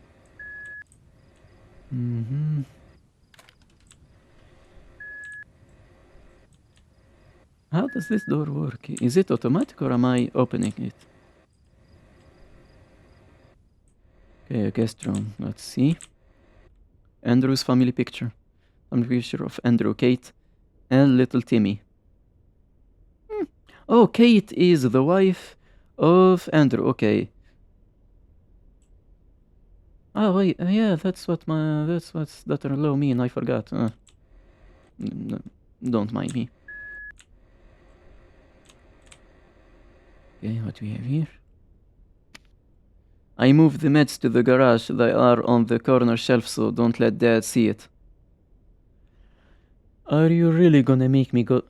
How does this door work? Is it automatic or am I opening it? Okay, a guest room. Let's see. Andrew's family picture. Family picture of Andrew, Kate, and little Timmy. Oh, Kate is the wife of Andrew. Okay. Oh wait, yeah, that's what's daughter-in-law mean. I forgot. Don't mind me. Okay, what we have here? I moved the meds to the garage. They are on the corner shelf, so don't let Dad see it. Are you really gonna make me go?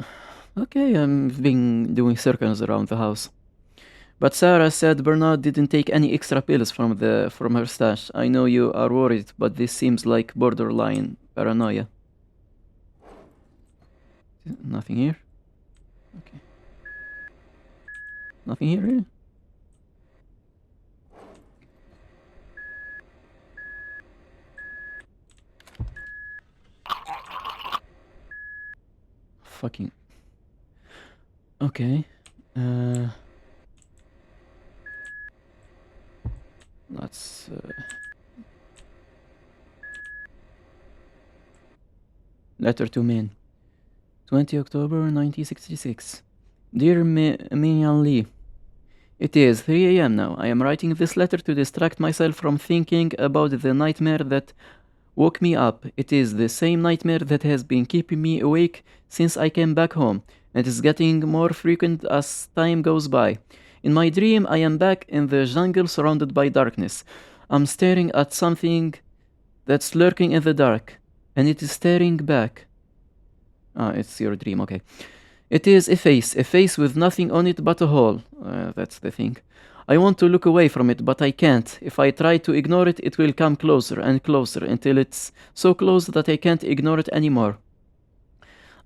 Okay, I've been doing circles around the house. But Sarah said Bernard didn't take any extra pills from her stash. I know you are worried, but this seems like borderline paranoia. Nothing here? Okay. Nothing here, really? Fucking... Okay. Let's... Letter to Min. 20 October 1966. Dear Minyan Lee, it is 3 a.m. now. I am writing this letter to distract myself from thinking about the nightmare that woke me up. It is the same nightmare that has been keeping me awake since I came back home, and is getting more frequent as time goes by. In my dream, I am back in the jungle surrounded by darkness. I'm staring at something that's lurking in the dark, and it is staring back. Ah, it's your dream, okay. It is a face with nothing on it but a hole. That's the thing. I want to look away from it, but I can't. If I try to ignore it, it will come closer and closer until it's so close that I can't ignore it anymore.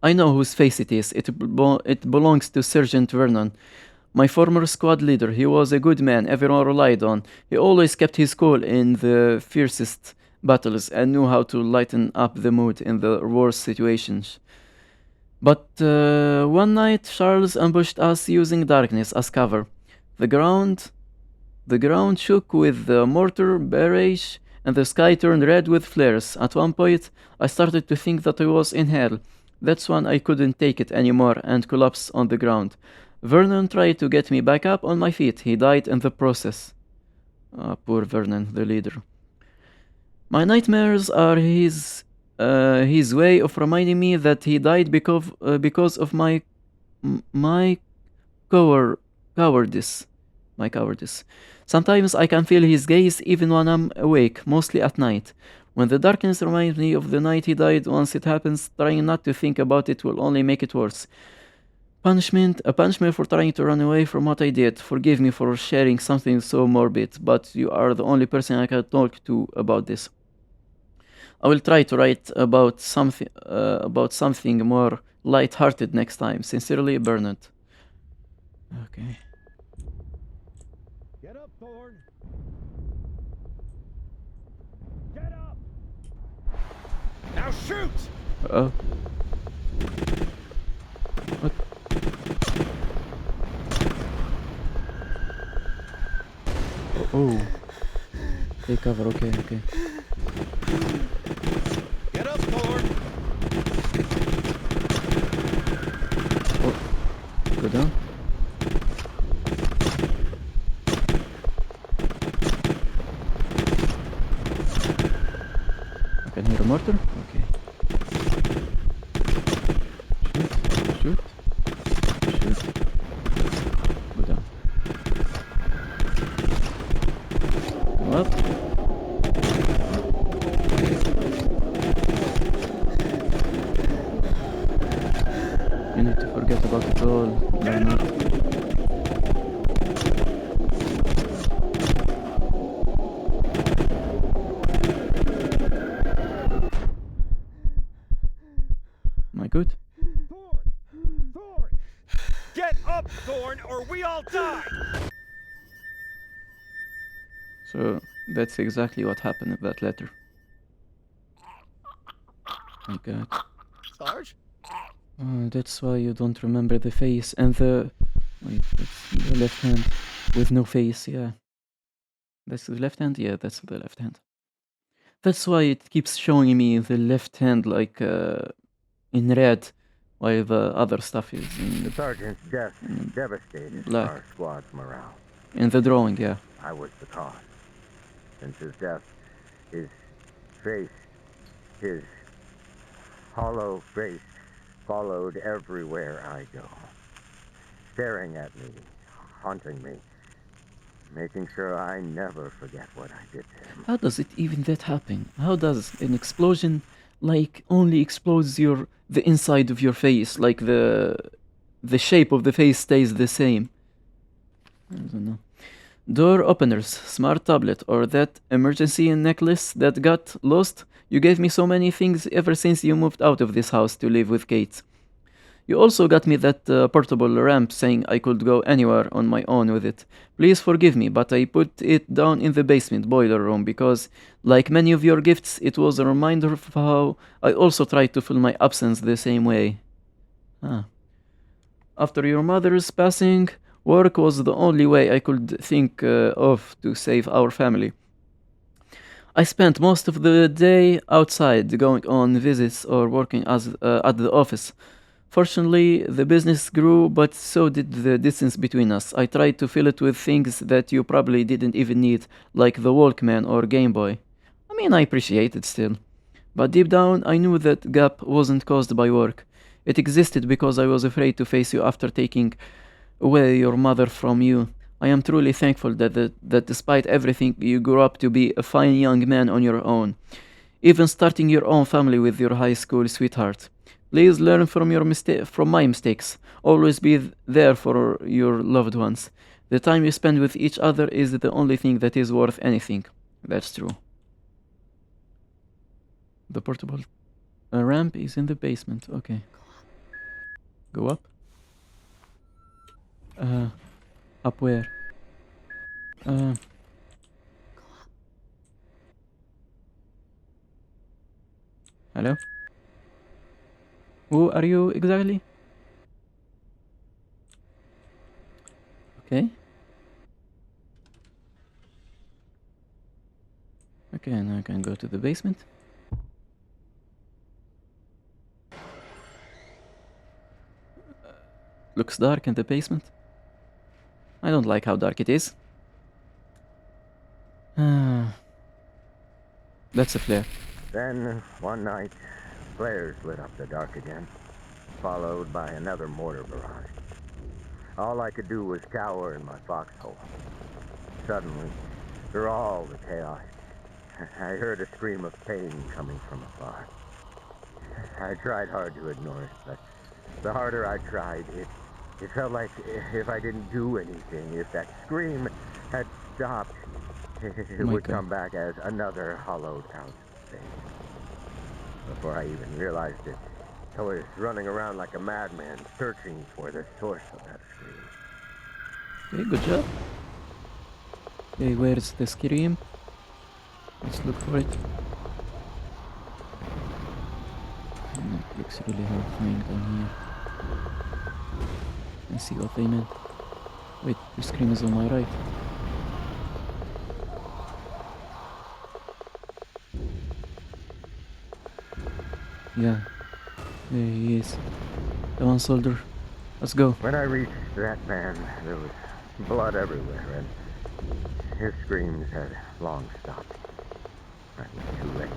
I know whose face it is. It belongs to Sergeant Vernon, my former squad leader. He was a good man everyone relied on. He always kept his cool in the fiercest battles and knew how to lighten up the mood in the worst situations. But one night, Charles ambushed us using darkness as cover. The ground, the ground shook with the mortar barrage, and the sky turned red with flares. At one point, I started to think that I was in hell. That's when I couldn't take it anymore and collapsed on the ground. Vernon tried to get me back up on my feet. He died in the process. Ah, poor Vernon, the leader. My nightmares are his way of reminding me that he died because of my cowardice. My cowardice. Sometimes I can feel his gaze even when I'm awake, mostly at night. When the darkness reminds me of the night he died, once it happens, trying not to think about it will only make it worse. A punishment for trying to run away from what I did. Forgive me for sharing something so morbid, but you are the only person I can talk to about this. I will try to write about something more light-hearted next time. Sincerely, Bernard. Okay. Get up, Thorne! Get up! Now shoot! Oh. What? Oh. Take cover. Okay. Okay. Get up, Thorne! Oh. Go down. I can hear a mortar. Okay. Shoot. Go down. Come up. You need to forget about it all. Bernard. Am I good? Thorne! Get up, Thorne, or we all die! So that's exactly what happened in that letter. My God. Sarge? That's why you don't remember the face and the... Wait, that's the left hand with no face, yeah. That's the left hand? Yeah, that's the left hand. That's why it keeps showing me the left hand like in red, while the other stuff is in The sergeant's death Mm. devastated Black. our squad's morale. the drawing, yeah. I was the cause. Since his death, his face, his hollow face followed everywhere I go, staring at me, haunting me, making sure I never forget what I did to him. How does it even that happen? How does an explosion like only explodes the inside of your face, like the shape of the face stays the same? I don't know. Door openers, smart tablet, or that emergency necklace that got lost. You gave me so many things ever since you moved out of this house to live with Kate. You also got me that portable ramp saying I could go anywhere on my own with it. Please forgive me, but I put it down in the basement boiler room because, like many of your gifts, it was a reminder of how I also tried to fill my absence the same way. Ah. After your mother's passing, work was the only way I could think of to save our family. I spent most of the day outside, going on visits or working at the office. Fortunately, the business grew, but so did the distance between us. I tried to fill it with things that you probably didn't even need, like the Walkman or Game Boy. I mean, I appreciate it still. But deep down, I knew that gap wasn't caused by work. It existed because I was afraid to face you after taking away your mother from you. I am truly thankful that despite everything, you grew up to be a fine young man on your own, even starting your own family with your high school sweetheart. Please learn from my mistakes. Always be there for your loved ones. The time you spend with each other is the only thing that is worth anything. That's true. The portable ramp is in the basement. Okay. Go up. Up where? Hello? Who are you exactly? Okay. Okay, now I can go to the basement. Looks dark in the basement. I don't like how dark it is. That's a flare. Then, one night, flares lit up the dark again, followed by another mortar barrage. All I could do was cower in my foxhole. Suddenly, through all the chaos, I heard a scream of pain coming from afar. I tried hard to ignore it, but the harder I tried, it felt like if I didn't do anything, if that scream had stopped, it My would God. come back as another hollowed out face. Before I even realized it, I was running around like a madman, searching for the source of that scream. Okay, good job. Okay, where's the scream? Let's look for it. It looks really horrifying down here. I see what they meant. Wait, the scream is on my right. Yeah, there he is. Come on, soldier. Let's go. When I reached that man, there was blood everywhere, and his screams had long stopped. I was too late.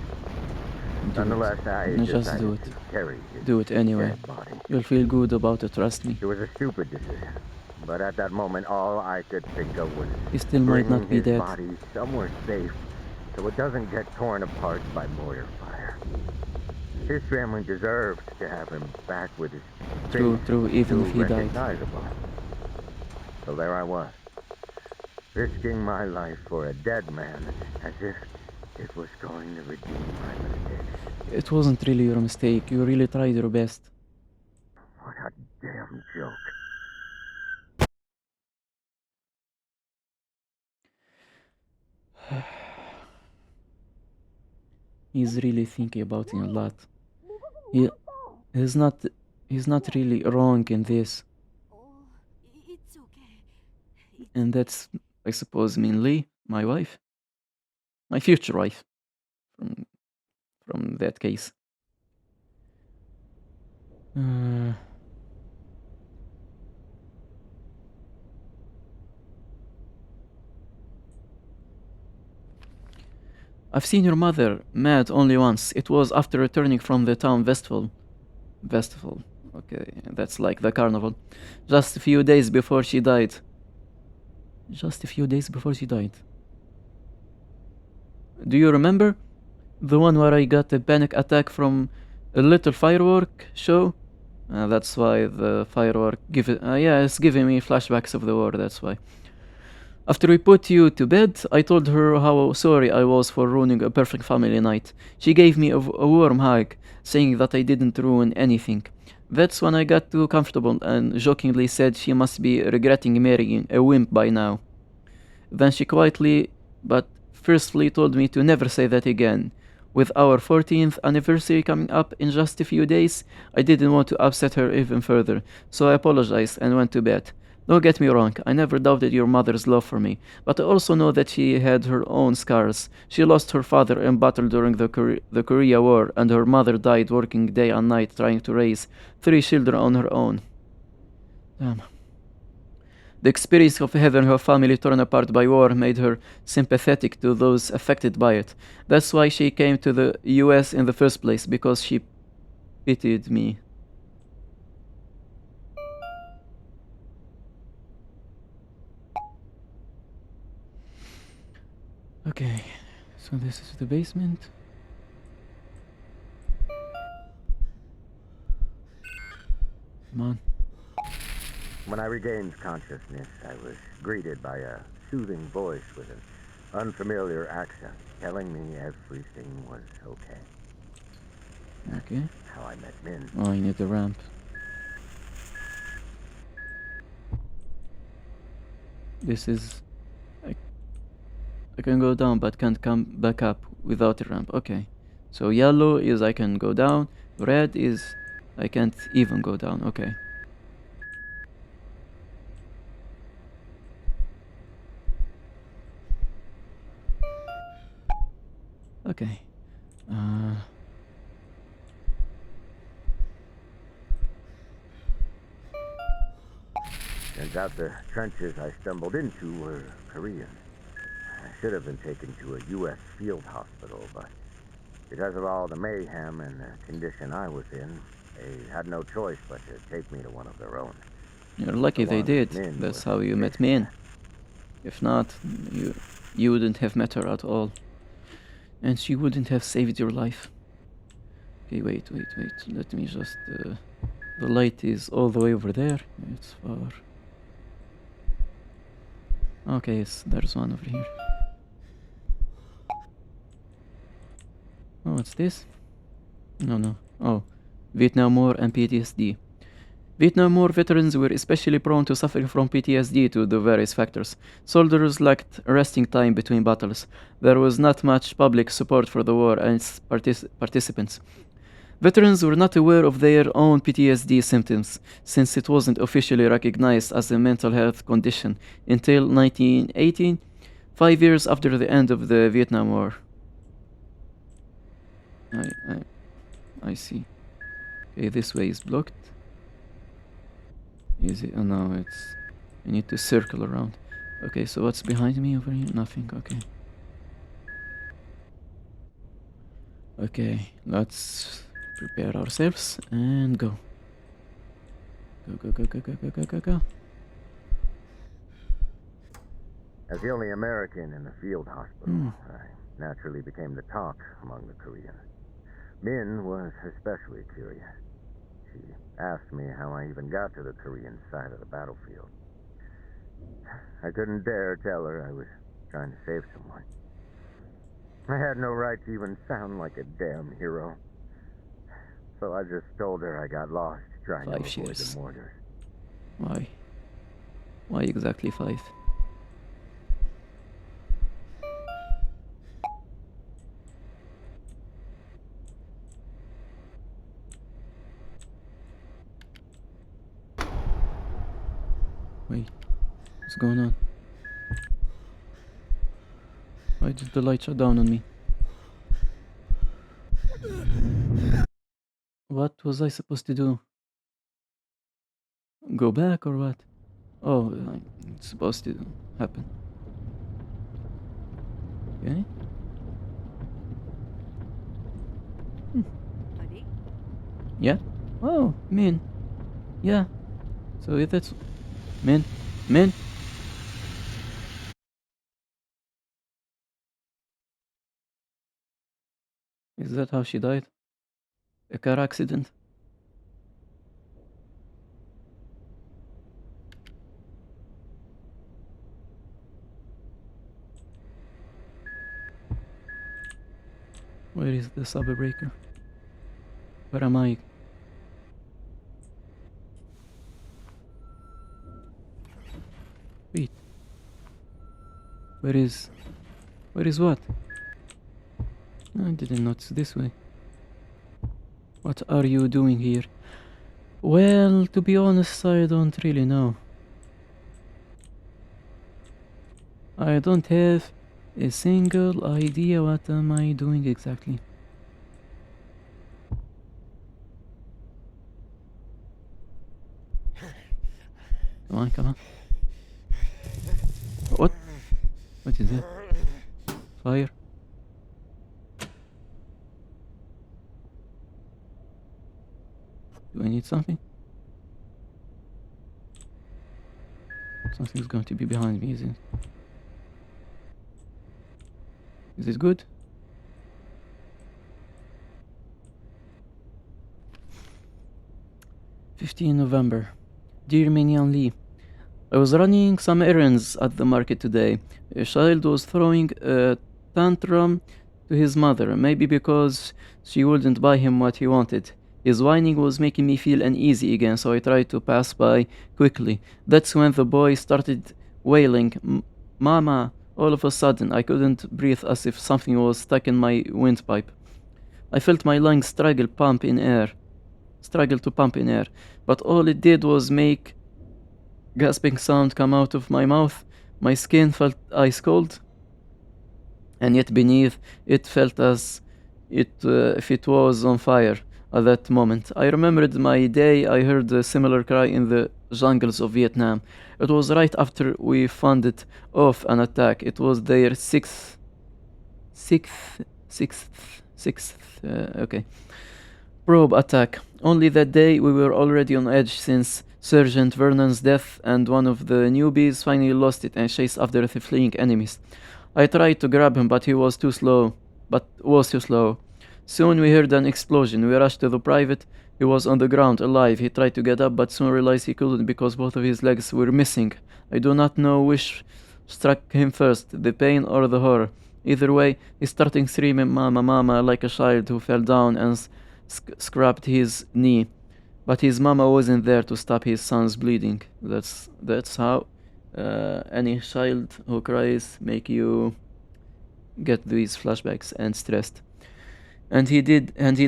Do Nonetheless, it. I No, just decided do it. to carry his Do it anyway. dead body. You'll feel good about it, trust me. It was a stupid decision, but at that moment, all I could think of was He still might bringing not be his dead. body somewhere safe, so it doesn't get torn apart by mortar fire. His family deserved to have him back with his True, face true, even still if he died. recognizable. So there I was, risking my life for a dead man, as if it was going to redeem my mistakes. It wasn't really your mistake. You really tried your best. What a damn joke. He's really thinking about it a lot. He, he's not he's not really wrong in this. It's okay. And that's, I suppose, mainly my wife. My future wife. From that case. I've seen your mother mad only once. It was after returning from the town festival. Festival. Okay, that's like the carnival. Just a few days before she died. Just a few days before she died. Do you remember? The one where I got a panic attack from a little firework show? That's why the firework it's giving me flashbacks of the war, that's why. After we put you to bed, I told her how sorry I was for ruining a perfect family night. She gave me a warm hug, saying that I didn't ruin anything. That's when I got too comfortable and jokingly said she must be regretting marrying a wimp by now. Then she quietly but fiercely told me to never say that again. With our 14th anniversary coming up in just a few days, I didn't want to upset her even further, so I apologized and went to bed. Don't get me wrong, I never doubted your mother's love for me, but I also know that she had her own scars. She lost her father in battle during the Korea War, and her mother died working day and night trying to raise 3 children on her own. Damn. The experience of having her family torn apart by war made her sympathetic to those affected by it. That's why she came to the US in the first place, because she pitied me. Okay, so this is the basement. Come on. When I regained consciousness, I was greeted by a soothing voice with an unfamiliar accent, telling me everything was okay. Okay. How I met Min. Oh, I need the ramp. This is... I can go down but can't come back up without a ramp. Okay. So yellow is I can go down. Red is I can't even go down. Okay. Okay. Turns out the trenches I stumbled into were Korean. I should have been taken to a U.S. field hospital, but because of all the mayhem and the condition I was in, they had no choice but to take me to one of their own. You're lucky The they one did. Min That's was how you met stationed Min. If not, you wouldn't have met her at all. And she wouldn't have saved your life. Okay, wait. Let me just... the light is all the way over there. It's far. Okay, yes, there's one over here. Oh, what's this? No. Oh, Vietnam War and PTSD. Vietnam War veterans were especially prone to suffering from PTSD due to various factors. Soldiers lacked resting time between battles. There was not much public support for the war and its participants. Veterans were not aware of their own PTSD symptoms, since it wasn't officially recognized as a mental health condition until 1918, 5 years after the end of the Vietnam War. I see. Okay, this way is blocked. Is it? Oh no, it's... I need to circle around. Okay, so what's behind me over here? Nothing, okay. Okay, let's prepare ourselves and go. Go. As the only American in the field hospital, I naturally became the talk among the Koreans. Min was especially curious. She asked me how I even got to the Korean side of the battlefield. I couldn't dare tell her I was trying to save someone. I had no right to even sound like a damn hero. So I just told her I got lost trying to avoid the mortars. Why? Why exactly 5? Wait, what's going on? Why did the light shut down on me? What was I supposed to do? Go back or what? Oh, it's supposed to happen. Okay. Honey? Yeah? Oh, Min. Yeah. So if that's... Min? Is that how she died? A car accident? Where is the subway breaker? Where am I? Wait. Where is what? I didn't notice this way. What are you doing here? Well, to be honest, I don't really know. I don't have a single idea what am I doing exactly. Come on. What? What is it? Fire? Do I need something? Something's going to be behind me, isn't it? Is it good? November 15. Dear Minyan Lee, I was running some errands at the market today. A child was throwing a tantrum to his mother, maybe because she wouldn't buy him what he wanted. His whining was making me feel uneasy again, so I tried to pass by quickly. That's when the boy started wailing, Mama! All of a sudden, I couldn't breathe as if something was stuck in my windpipe. I felt my lungs struggle to pump in air, but all it did was make gasping sound come out of my mouth. My skin felt ice cold, and yet beneath it felt as if it was on fire at that moment. I remembered my day I heard a similar cry in the jungles of Vietnam. It was right after we funded off an attack. It was their sixth probe attack. Only that day we were already on edge since Sergeant Vernon's death, and one of the newbies finally lost it and chased after the fleeing enemies. I tried to grab him, but he was too slow. Soon we heard an explosion. We rushed to the private. He was on the ground, alive. He tried to get up, but soon realized he couldn't because both of his legs were missing. I do not know which struck him first, the pain or the horror. Either way, he started screaming "Mama, Mama" like a child who fell down and scraped his knee. But his mama wasn't there to stop his son's bleeding. That's how any child who cries make you get these flashbacks and stressed. And he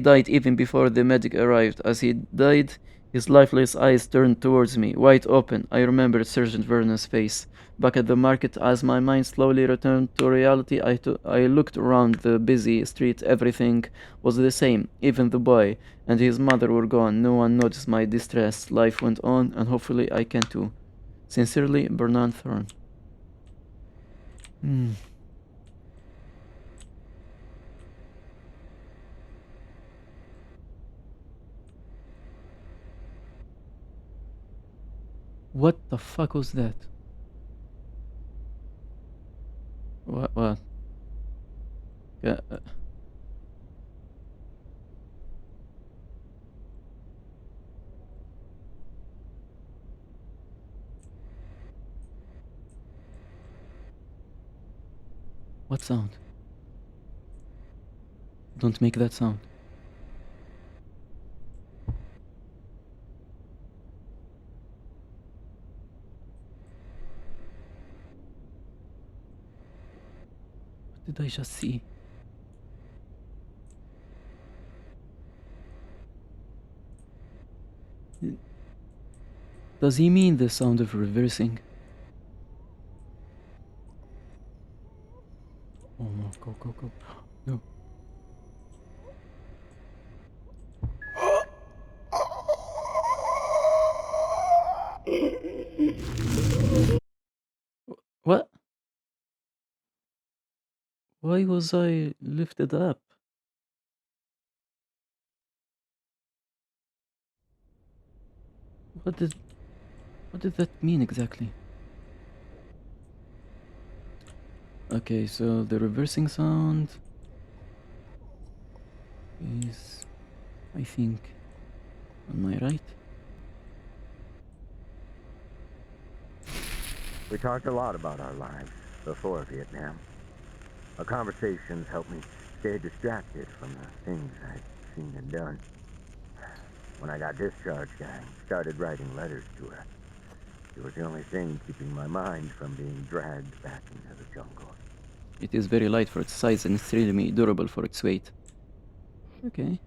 died even before the medic arrived. As he died, his lifeless eyes turned towards me, wide open. I remembered Sergeant Vernon's face. Back at the market, as my mind slowly returned to reality, I looked around the busy street. Everything was the same. Even the boy and his mother were gone. No one noticed my distress. Life went on, and hopefully I can too. Sincerely, Bernard Thorne. What the fuck was that? What? Yeah. What sound? Don't make that sound. What did I just see? Does he mean the sound of reversing? Oh no, go. No. What? Why was I lifted up? What did that mean exactly? Okay, so the reversing sound is, I think, on my right. We talked a lot about our lives before Vietnam. Our conversations helped me stay distracted from the things I'd seen and done. When I got discharged, I started writing letters to her. It was the only thing keeping my mind from being dragged back into the jungle. It is very light for its size and extremely durable for its weight. Okay.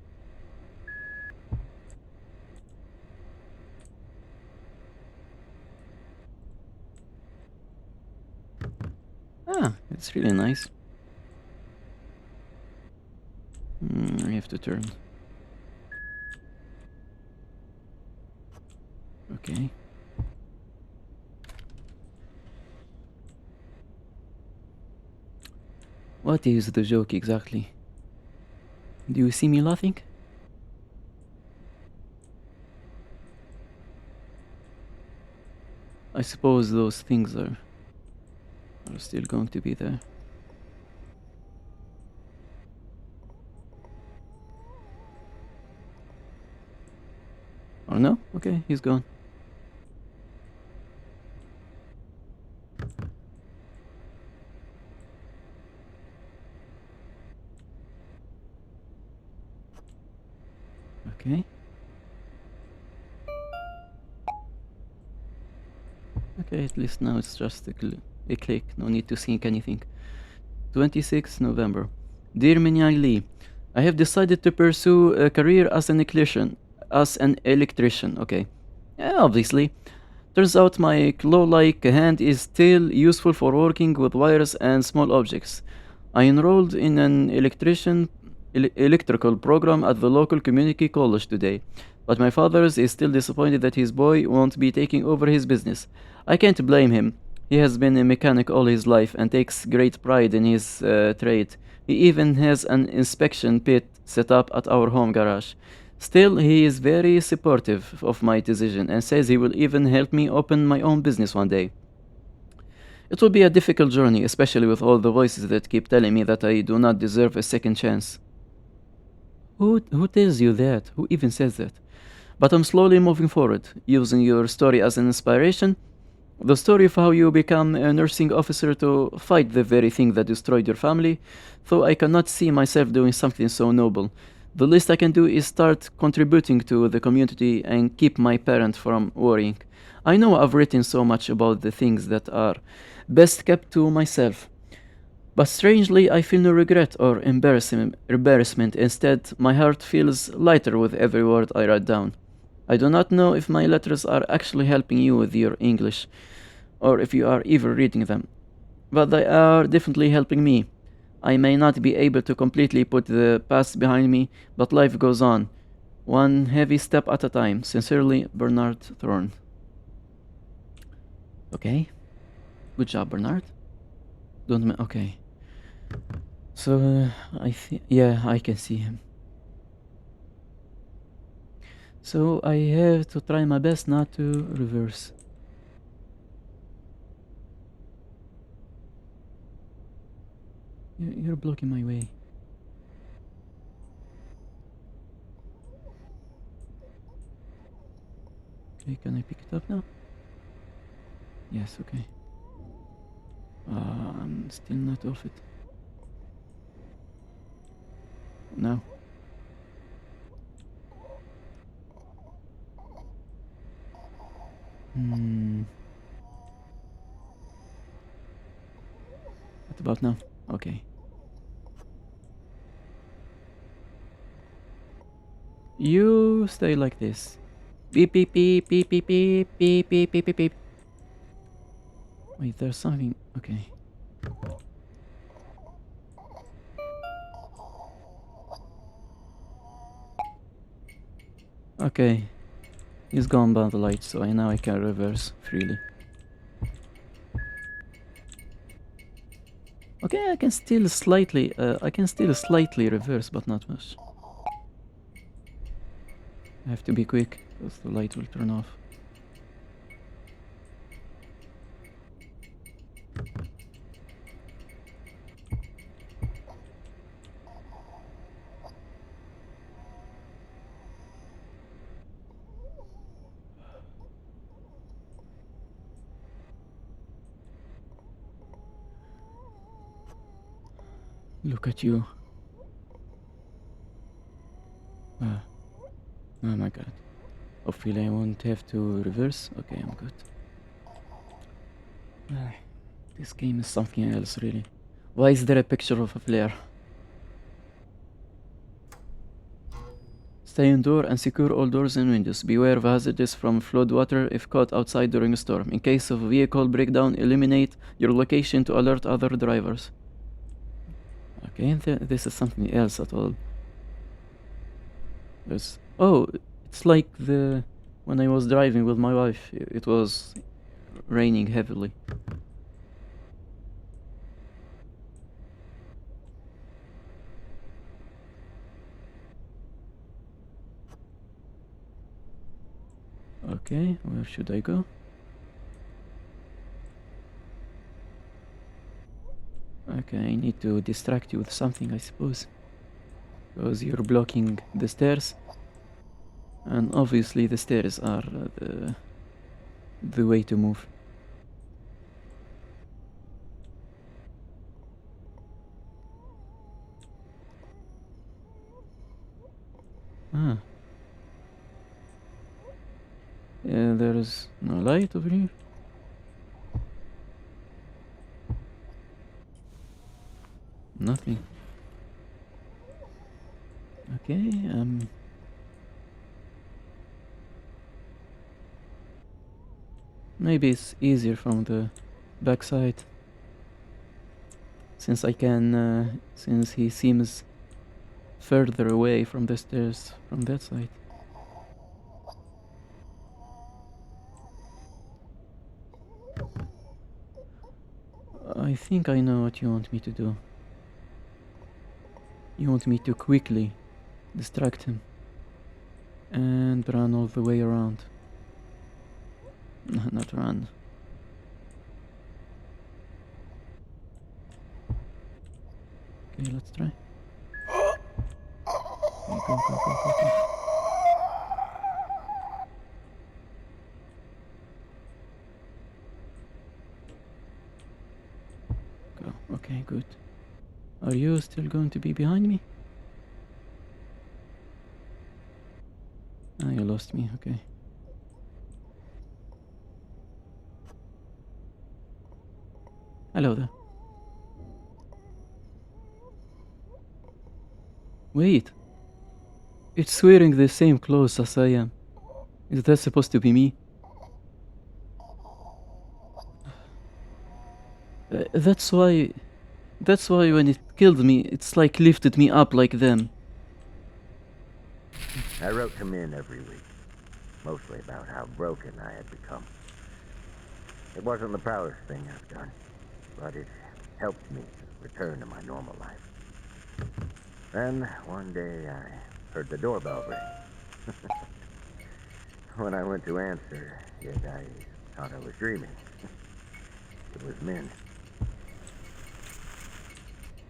Ah, it's really nice. I have to turn. Okay. What is the joke exactly? Do you see me laughing? I suppose those things are still going to be there. Oh no? Okay, he's gone. Okay. Okay, at least now it's just a click. No need to sync anything. 26 November. Dear Minyan Lee, I have decided to pursue a career as an electrician. Okay. Yeah, obviously. Turns out my claw-like hand is still useful for working with wires and small objects. I enrolled in an electrical program at the local community college today, but my father is still disappointed that his boy won't be taking over his business. I can't blame him. He has been a mechanic all his life and takes great pride in his trade. He even has an inspection pit set up at our home garage. Still, he is very supportive of my decision and says he will even help me open my own business one day. It will be a difficult journey, especially with all the voices that keep telling me that I do not deserve a second chance. Who tells you that? Who even says that? But I'm slowly moving forward, using your story as an inspiration. The story of how you become a nursing officer to fight the very thing that destroyed your family, though I cannot see myself doing something so noble. The least I can do is start contributing to the community and keep my parents from worrying. I know I've written so much about the things that are best kept to myself. But strangely, I feel no regret or embarrassment. Instead, my heart feels lighter with every word I write down. I do not know if my letters are actually helping you with your English, or if you are even reading them, but they are definitely helping me. I may not be able to completely put the past behind me, but life goes on, one heavy step at a time. Sincerely, Bernard Thorne. Okay. Good job, Bernard. Okay. So, yeah, I can see him. So I have to try my best not to reverse. You're blocking my way. Okay, can I pick it up now? Yes, okay. I'm still not off it. No. What about now? Okay. You stay like this. Beep beep beep beep beep beep beep beep beep beep beep. Wait, there's something. Okay. Okay. He's gone by the light, so now I can reverse freely. Okay, I can still slightly reverse, but not much. I have to be quick, because the light will turn off. Look at you. Oh my god. Hopefully I won't have to reverse. Okay, I'm good. This game is something else, really. Why is there a picture of a flare? Stay indoor and secure all doors and windows. Beware of hazards from flood water if caught outside during a storm. In case of vehicle breakdown, eliminate your location to alert other drivers. Okay, this is something else at all. It's like when I was driving with my wife, it was raining heavily. Okay, where should I go? Okay, I need to distract you with something, I suppose. Because you're blocking the stairs. And obviously the stairs are the way to move. There is no light over here. Nothing. Okay, maybe it's easier from the backside. Since since he seems further away from the stairs from that side. I think I know what you want me to do. You want me to quickly distract him and run all the way around. Not run. Okay, let's try. Okay, go. Go. Okay, good. Are you still going to be behind me? Ah, you lost me, okay. Hello there. Wait. It's wearing the same clothes as I am. Is that supposed to be me? That's why when it killed me, it's like lifted me up like them. I wrote him in every week, mostly about how broken I had become. It wasn't the proudest thing I've done, but it helped me return to my normal life. Then, one day, I heard the doorbell ring. When I went to answer it, I thought I was dreaming. It was Min.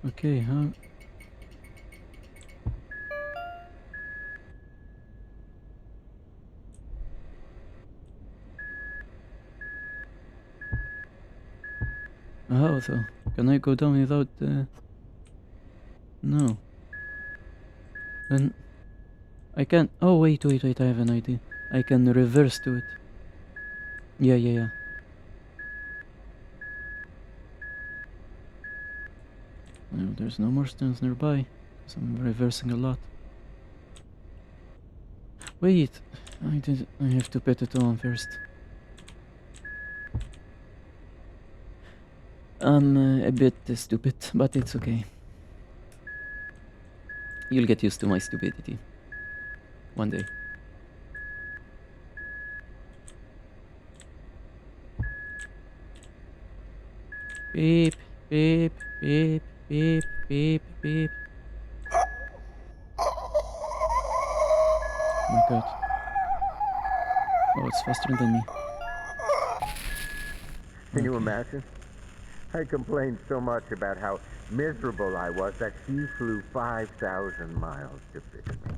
Okay, huh? How though? Can I go down without No. Then I can. Oh wait, I have an idea. I can reverse to it. Yeah. No, there's no more stones nearby, because I'm reversing a lot. Wait, I have to put it on first. I'm a bit stupid, but it's okay. You'll get used to my stupidity. One day. Beep, beep, beep, beep, beep, beep. Oh my god. Oh, it's faster than me. Can you Okay. imagine? I complained so much about how miserable I was that she flew 5,000 miles to fix me.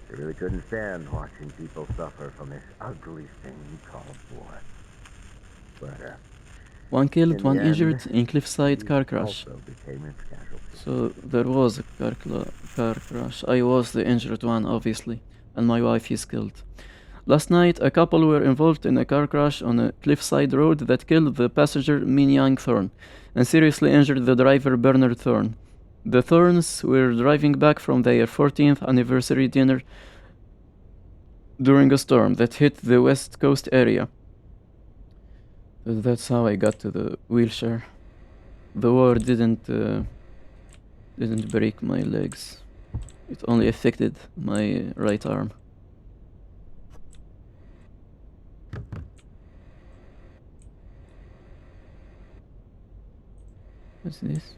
I really couldn't stand watching people suffer from this ugly thing called war. But, One killed, in one the injured end, in cliffside she car crash. also became its casualty. So there was a car crash. I was the injured one, obviously, and my wife is killed. Last night, a couple were involved in a car crash on a cliffside road that killed the passenger Min Thorne and seriously injured the driver Bernard Thorne. The Thornes were driving back from their 14th anniversary dinner during a storm that hit the West Coast area. That's how I got to the wheelchair. The war didn't break my legs. It only affected my right arm. What's this?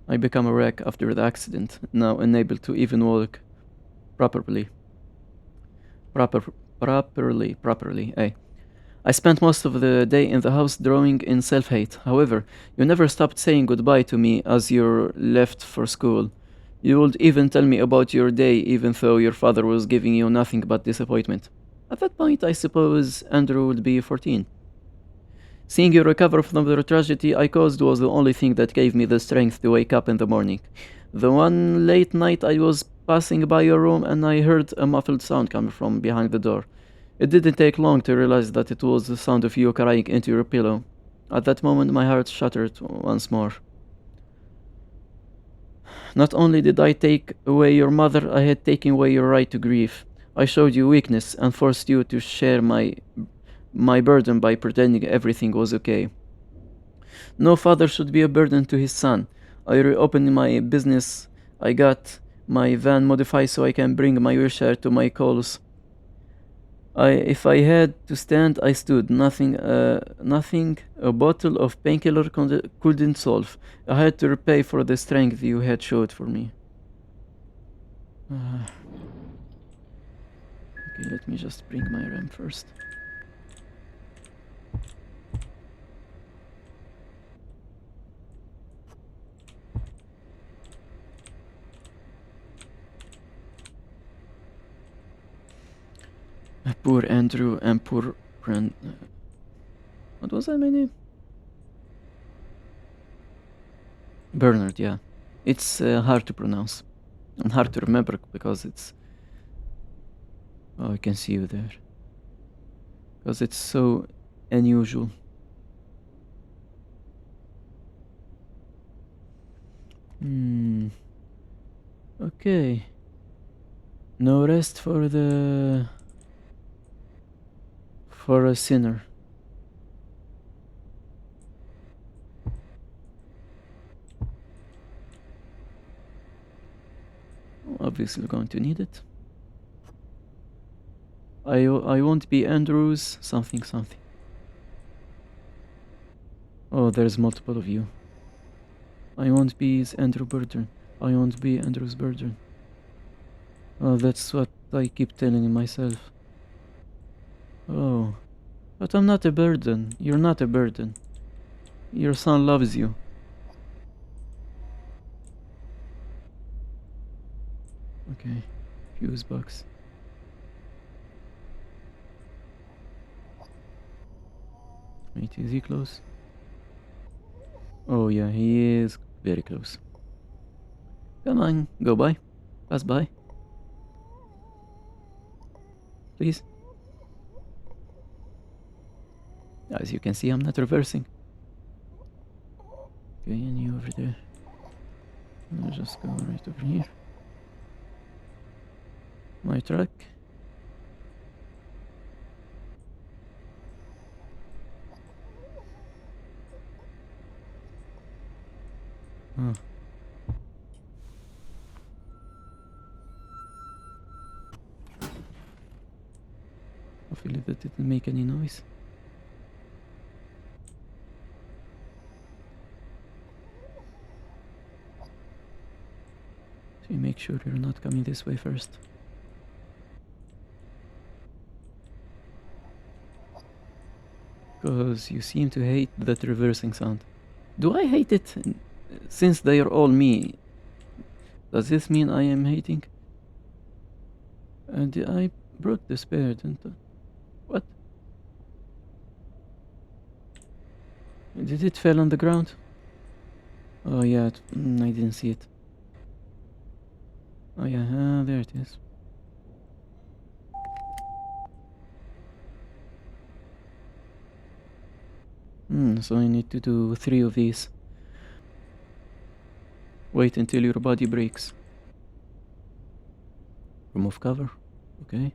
I become a wreck after the accident, now unable to even walk properly. Properly, eh? I spent most of the day in the house drawing in self-hate. However, you never stopped saying goodbye to me as you left for school. You would even tell me about your day even though your father was giving you nothing but disappointment. At that point, I suppose Andrew would be 14. Seeing you recover from the tragedy I caused was the only thing that gave me the strength to wake up in the morning. The one late night I was passing by your room and I heard a muffled sound coming from behind the door. It didn't take long to realize that it was the sound of you crying into your pillow. At that moment, my heart shattered once more. Not only did I take away your mother, I had taken away your right to grieve. I showed you weakness and forced you to share my burden by pretending everything was okay. No father should be a burden to his son. I reopened my business. I got my van modified so I can bring my wheelchair to my calls. If I had to stand, I stood. Nothing a bottle of painkiller couldn't solve. I had to repay for the strength you had showed for me. Okay, let me just bring my RAM first. Poor Andrew and poor Brand. What was that my name? Bernard, yeah. It's hard to pronounce and hard to remember because it's. Oh, I can see you there. Because it's so unusual. Okay. No rest for a sinner. Obviously going to need it. I won't be Andrew's something. Oh, there's multiple of you. I won't be his Andrew burden. I won't be Andrew's burden. Oh, that's what I keep telling myself. Oh, but I'm not a burden. You're not a burden. Your son loves you. Okay, fuse box. Wait, is he close? Oh yeah, he is very close. Come on, go by. Pass by. Please. As you can see, I'm not reversing. Okay, and you over there. I'll just go right over here. My truck. Oh. Hopefully that didn't make any noise. So you make sure you're not coming this way first. Because you seem to hate that reversing sound. Do I hate it? Since they are all me, does this mean I am hating? And I broke the spare, didn't I? What? Did it fall on the ground? Oh yeah, I didn't see it. Oh yeah, there it is. So I need to do 3 of these. Wait until your body breaks. Remove cover. Okay.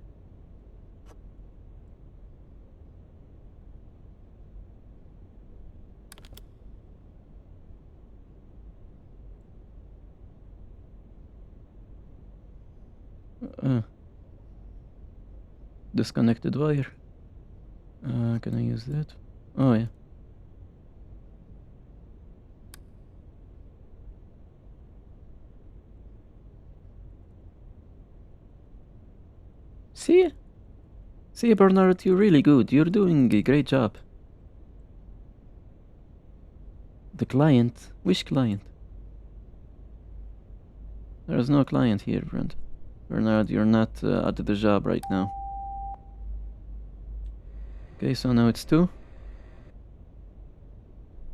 Disconnected wire. Can I use that? Oh yeah. See, Bernard, you're really good. You're doing a great job. The client? Which client? There's no client here, Brent. Bernard, you're not at the job right now. Okay, so now it's 2.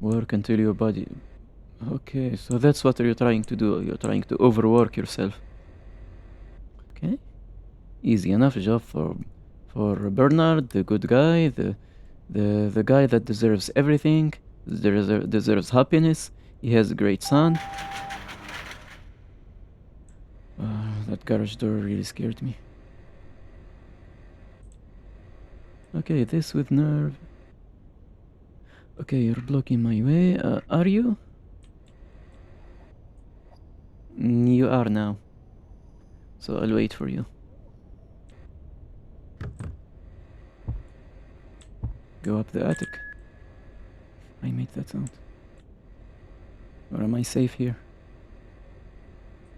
Work until your body... Okay, so that's what you're trying to do. You're trying to overwork yourself. Okay. Easy enough job for For Bernard, the good guy, the guy that deserves everything, deserves happiness. He has a great son. That garage door really scared me. Okay, this with nerve. Okay, you're blocking my way. Are you? You are now. So I'll wait for you. Go up the attic. I made that sound. Or am I safe here?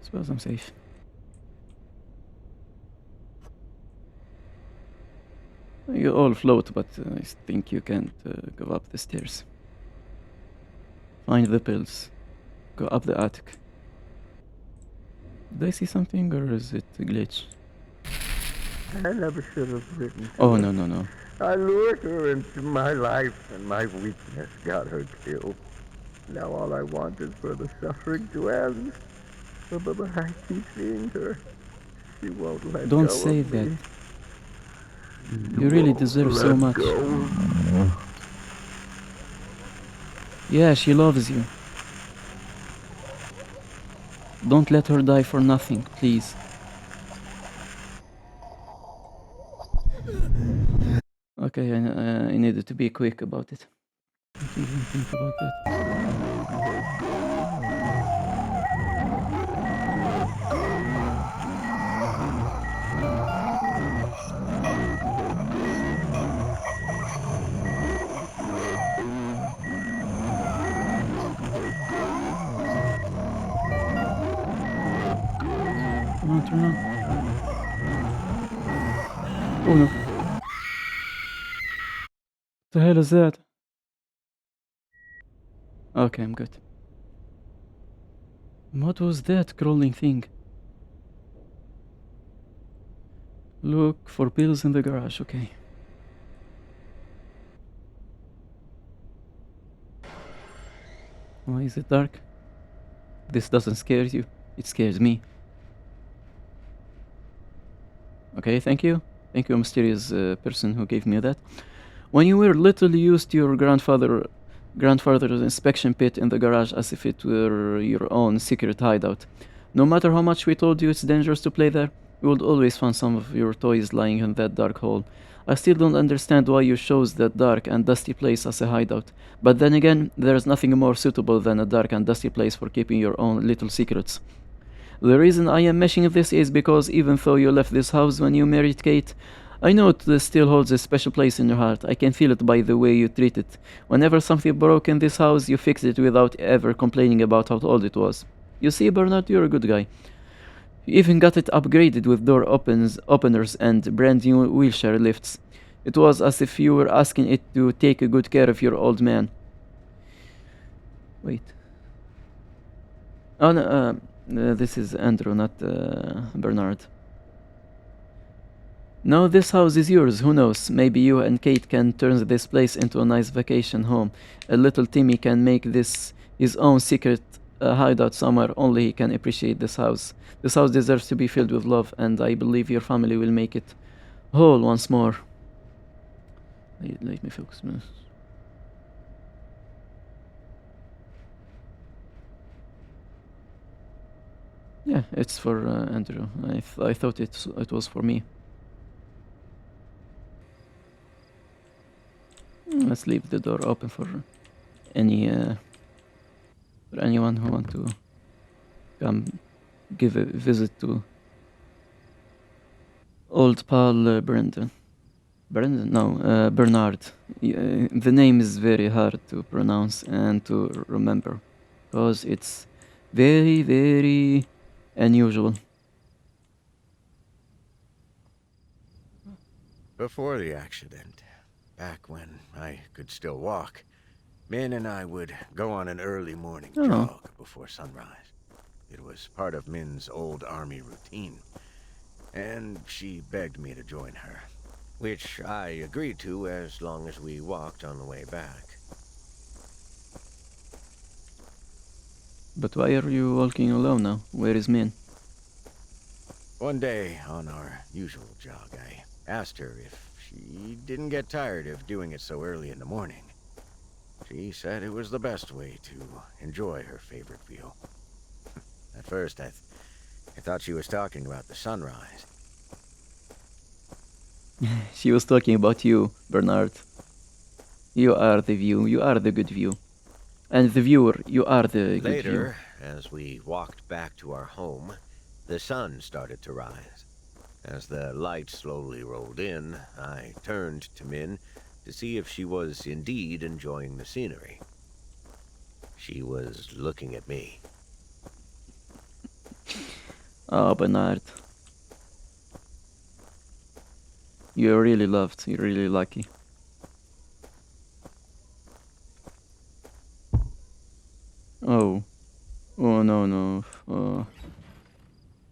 Suppose I'm safe. You all float, but I think you can't go up the stairs. Find the pills. Go up the attic. Did I see something, or is it a glitch? I never should have written to Oh, her. no, no, no. I lured her into my life, and my weakness got her killed. Now all I want is for the suffering to end. But I keep seeing her. She won't let Don't go say of me. that. You really deserve so Let much. go. Yeah, she loves you. Don't let her die for nothing, please. Okay, I needed to be quick about it. Didn't even think about that. Come on, turn on. Oh no. The hell is that? Okay, I'm good. What was that crawling thing? Look for pills in the garage, okay. Why is it dark? This doesn't scare you. It scares me. Okay, thank you. Thank you, mysterious person who gave me that. When you were little, you used your grandfather's inspection pit in the garage as if it were your own secret hideout. No matter how much we told you it's dangerous to play there, you would always find some of your toys lying in that dark hole. I still don't understand why you chose that dark and dusty place as a hideout. But then again, there's nothing more suitable than a dark and dusty place for keeping your own little secrets. The reason I am mentioning this is because even though you left this house when you married Kate, I know it still holds a special place in your heart. I can feel it by the way you treat it. Whenever something broke in this house, you fixed it without ever complaining about how old it was. You see, Bernard, you're a good guy. You even got it upgraded with door openers and brand new wheelchair lifts. It was as if you were asking it to take a good care of your old man. Wait. Oh no, this is Andrew, not Bernard. No, this house is yours. Who knows? Maybe you and Kate can turn this place into a nice vacation home. A little Timmy can make this his own secret hideout somewhere. Only he can appreciate this house. This house deserves to be filled with love, and I believe your family will make it whole once more. Let me focus. Yeah, it's for Andrew. I thought it was for me. Let's leave the door open for anyone who want to come give a visit to old pal Brendan. Brendan? No, Bernard. The name is very hard to pronounce and to remember because it's very, very unusual. Before the accident, back when I could still walk, Min and I would go on an early morning jog before sunrise. It was part of Min's old army routine, and she begged me to join her, which I agreed to as long as we walked on the way back. But why are you walking alone now? Where is Min? One day, on our usual jog, I asked her if she didn't get tired of doing it so early in the morning. She said it was the best way to enjoy her favorite view. At first, I thought she was talking about the sunrise. She was talking about you, Bernard. You are the view, you are the good view. And the viewer, you are the good view. Later, as we walked back to our home, the sun started to rise. As the light slowly rolled in, I turned to Min to see if she was indeed enjoying the scenery. She was looking at me. Oh, Bernard. You're really loved, you're really lucky. Oh. Oh, no. Oh.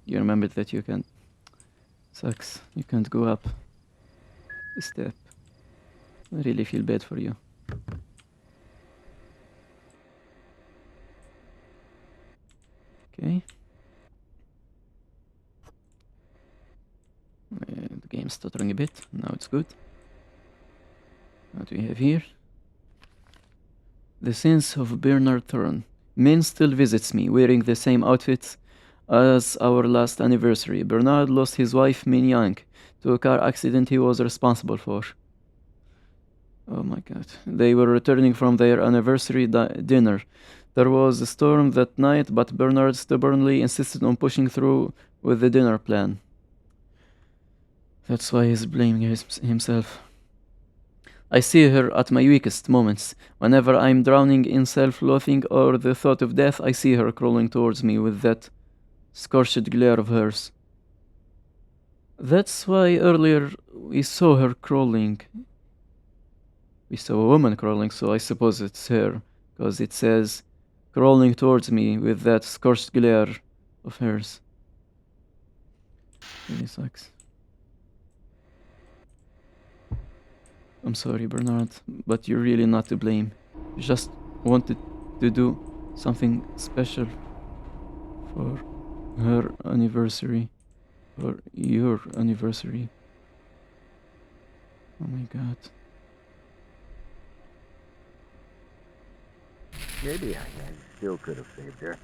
You remembered that you can't... Sucks. You can't go up a step. I really feel bad for you. Okay. The game's stuttering a bit. Now it's good. What do we have here? The sins of Bernard Thorne. Min still visits me, wearing the same outfit as our last anniversary. Bernard lost his wife, Min Young, to a car accident he was responsible for. Oh my god. They were returning from their anniversary dinner. There was a storm that night, but Bernard stubbornly insisted on pushing through with the dinner plan. That's why he's blaming himself. I see her at my weakest moments. Whenever I'm drowning in self-loathing or the thought of death, I see her crawling towards me with that scorched glare of hers. That's why earlier we saw her crawling. We saw a woman crawling, so I suppose it's her, because it says crawling towards me with that scorched glare of hers. Really sucks. I'm sorry, Bernard, but you're really not to blame. You just wanted to do something special for her anniversary. For your anniversary. Oh my god. Maybe I still could have saved her.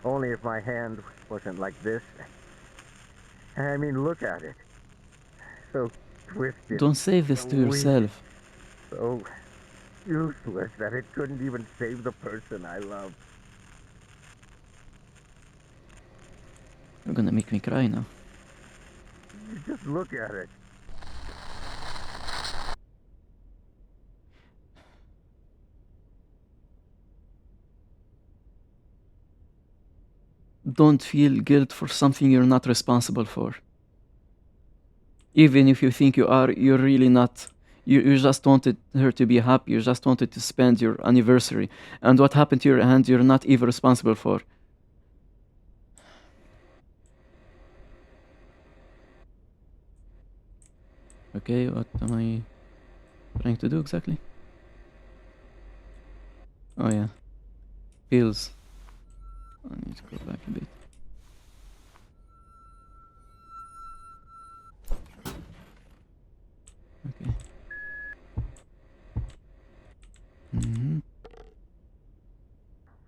Only if my hand wasn't like this. I mean, look at it. So twisted. Don't say this so to weak, yourself. So useless that it couldn't even save the person I love. You're gonna make me cry now. Just look at it. Don't feel guilt for something you're not responsible for. Even if you think you are, you're really not. You just wanted her to be happy. You just wanted to spend your anniversary. And what happened to your hand, you're not even responsible for. Okay, what am I trying to do exactly? Oh yeah. Pills. I need to go back a bit. Okay.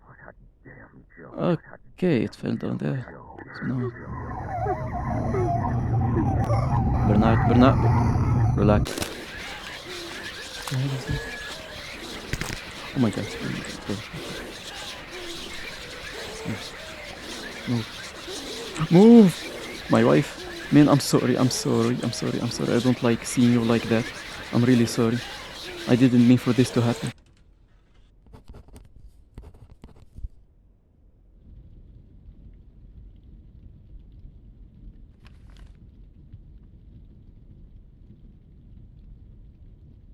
What a damn joke. Okay, it fell down there. So now... Bernard, relax. What the hell is that? Oh my god. Move! My wife. Man, I'm sorry. I don't like seeing you like that. I'm really sorry. I didn't mean for this to happen.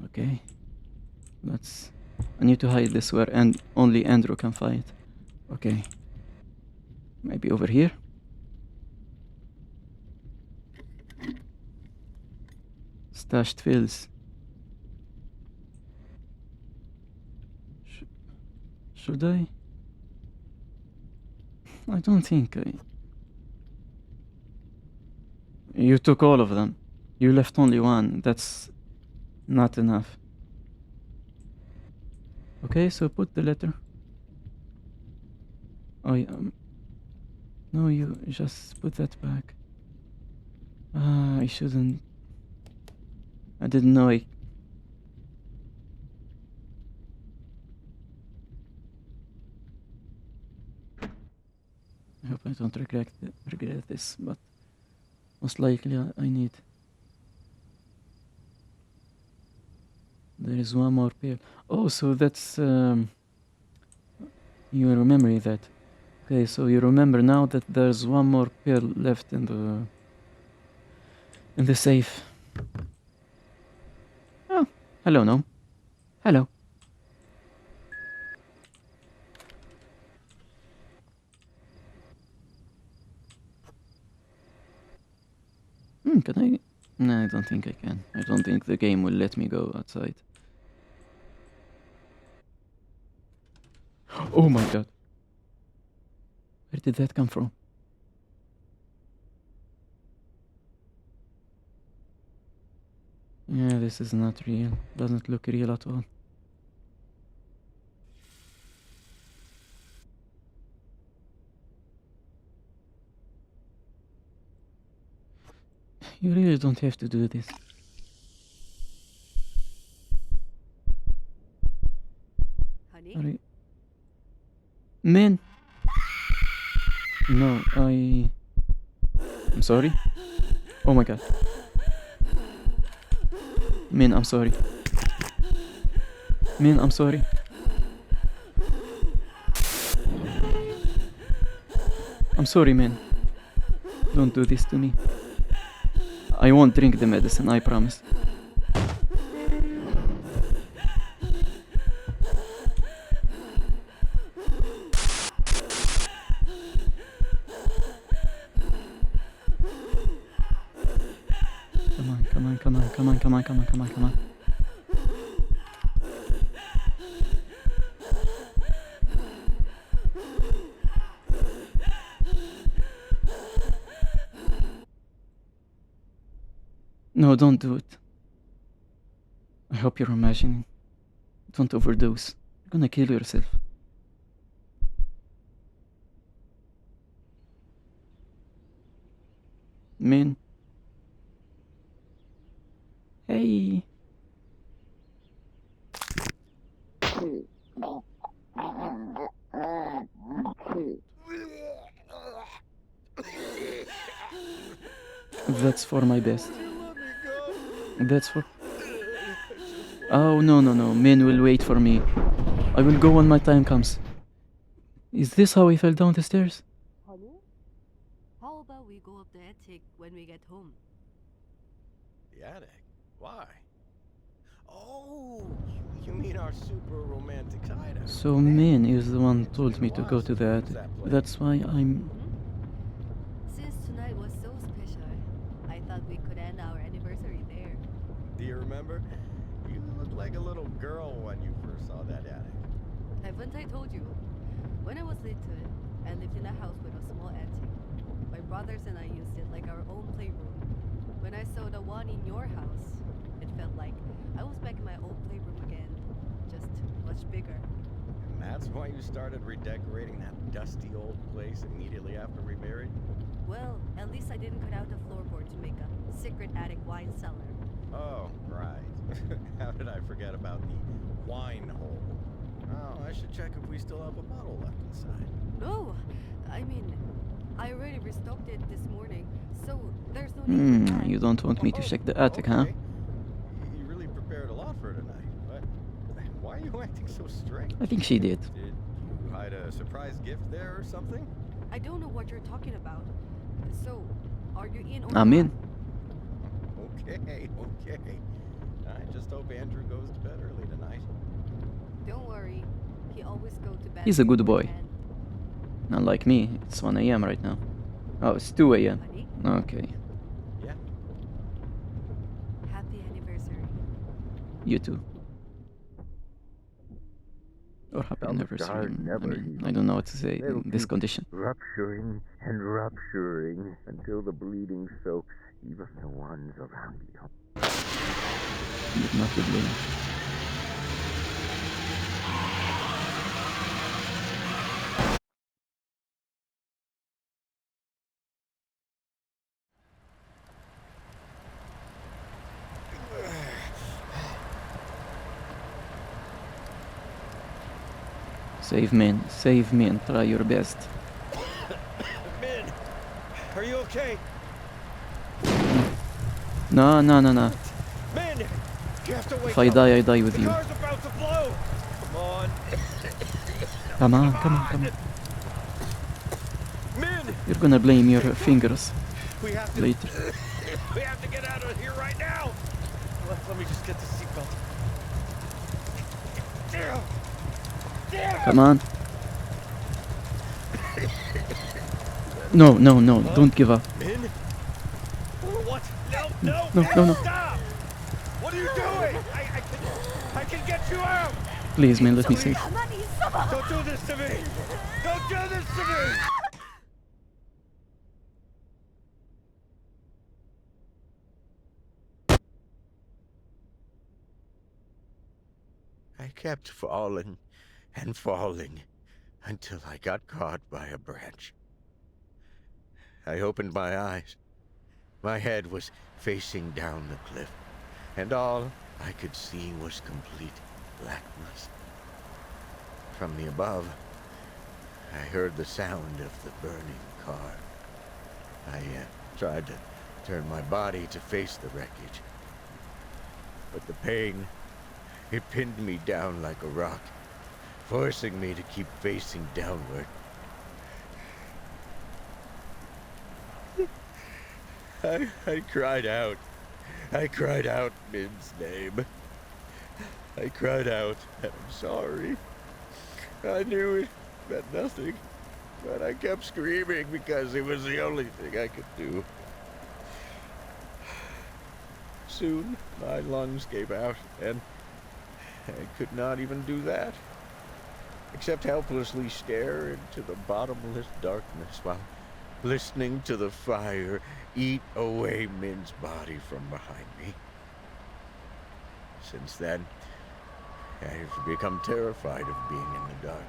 Okay. I need to hide this where only Andrew can find. Okay. Maybe over here? Stashed pills. Should I? I don't think I... You took all of them. You left only one. That's Not enough. Okay, so put the letter. Oh, yeah. No, you just put that back. I shouldn't. I didn't know I. I hope I don't regret this, but most likely I need. There is one more pill. Oh, so that's you remember that. Okay, so you remember now that there's one more pill left in the safe. Oh, hello, no. Hello. Can I? No, I don't think I can. I don't think the game will let me go outside. Oh my god. Where did that come from? Yeah, this is not real. Doesn't look real at all. You really don't have to do this. Honey? Are you... Man! No, I'm sorry? Oh my god. Man, I'm sorry. Man, I'm sorry. I'm sorry, man. Don't do this to me. I won't drink the medicine, I promise. Come on. No, don't do it. I hope you're imagining. Don't overdose. You're gonna kill yourself. Man. Hey. That's for my best. That's for... Oh, no. Men will wait for me. I will go when my time comes. Is this how I fell down the stairs? Honey? How about we go up the attic when we get home? The attic? Why? Oh, you mean our super romantic hideout? So Min is the one told me to go to the attic. That's why I'm... Since tonight was so special, I thought we could end our anniversary there. Do you remember? You looked like a little girl when you first saw that attic. Haven't I told you? When I was little, I lived in a house with a small attic. My brothers and I used it like our own playroom. When I saw the one in your house, it felt like I was back in my old playroom again, just much bigger. And that's why you started redecorating that dusty old place immediately after we married? Well, at least I didn't cut out the floorboard to make a secret attic wine cellar. Oh, right. How did I forget about the wine hole? Oh, I should check if we still have a bottle left inside. No, I mean, I already restocked it this morning, so there's no need for that. You don't want me to check the attic, huh? Okay. You really prepared a lot for tonight, but why are you acting so strange? I think she did. Did you hide a surprise gift there or something? I don't know what you're talking about. So, are you in or I'm not? in. Okay. I just hope Andrew goes to bed early tonight. Don't worry, he always goes to bed. He's a good before boy. 10. Unlike me, it's 1 a.m. right now. Oh, it's 2 a.m. Honey, Okay, Yeah. happy anniversary. you too. Or happy Some anniversary. stars never heal. I don't know what to say They'll in this keep condition. rupturing and rupturing until the bleeding soaks even the ones around you. but not to blame. Save me and try your best. Min, are you okay? No. Min, you have to wake If I up. die, I die with The you. car's about to blow. Come on. Come on. Min, You're gonna blame your fingers we have to. later. We have to get out of here right now. Let me just get the seatbelt. Come on. No, don't give up. Min? What? No. Stop! What are you doing? I can get you out. Please, man, let me save. Don't do this to me. Don't do this to me. I kept falling and falling until I got caught by a branch. I opened my eyes. My head was facing down the cliff, and all I could see was complete blackness. From the above, I heard the sound of the burning car. I tried to turn my body to face the wreckage, but the pain, it pinned me down like a rock, forcing me to keep facing downward. I cried out. I cried out Min's name. I cried out, I'm sorry. I knew it meant nothing, but I kept screaming because it was the only thing I could do. Soon, my lungs gave out, and I could not even do that, except helplessly stare into the bottomless darkness while listening to the fire eat away Min's body from behind me. Since then, I've become terrified of being in the dark.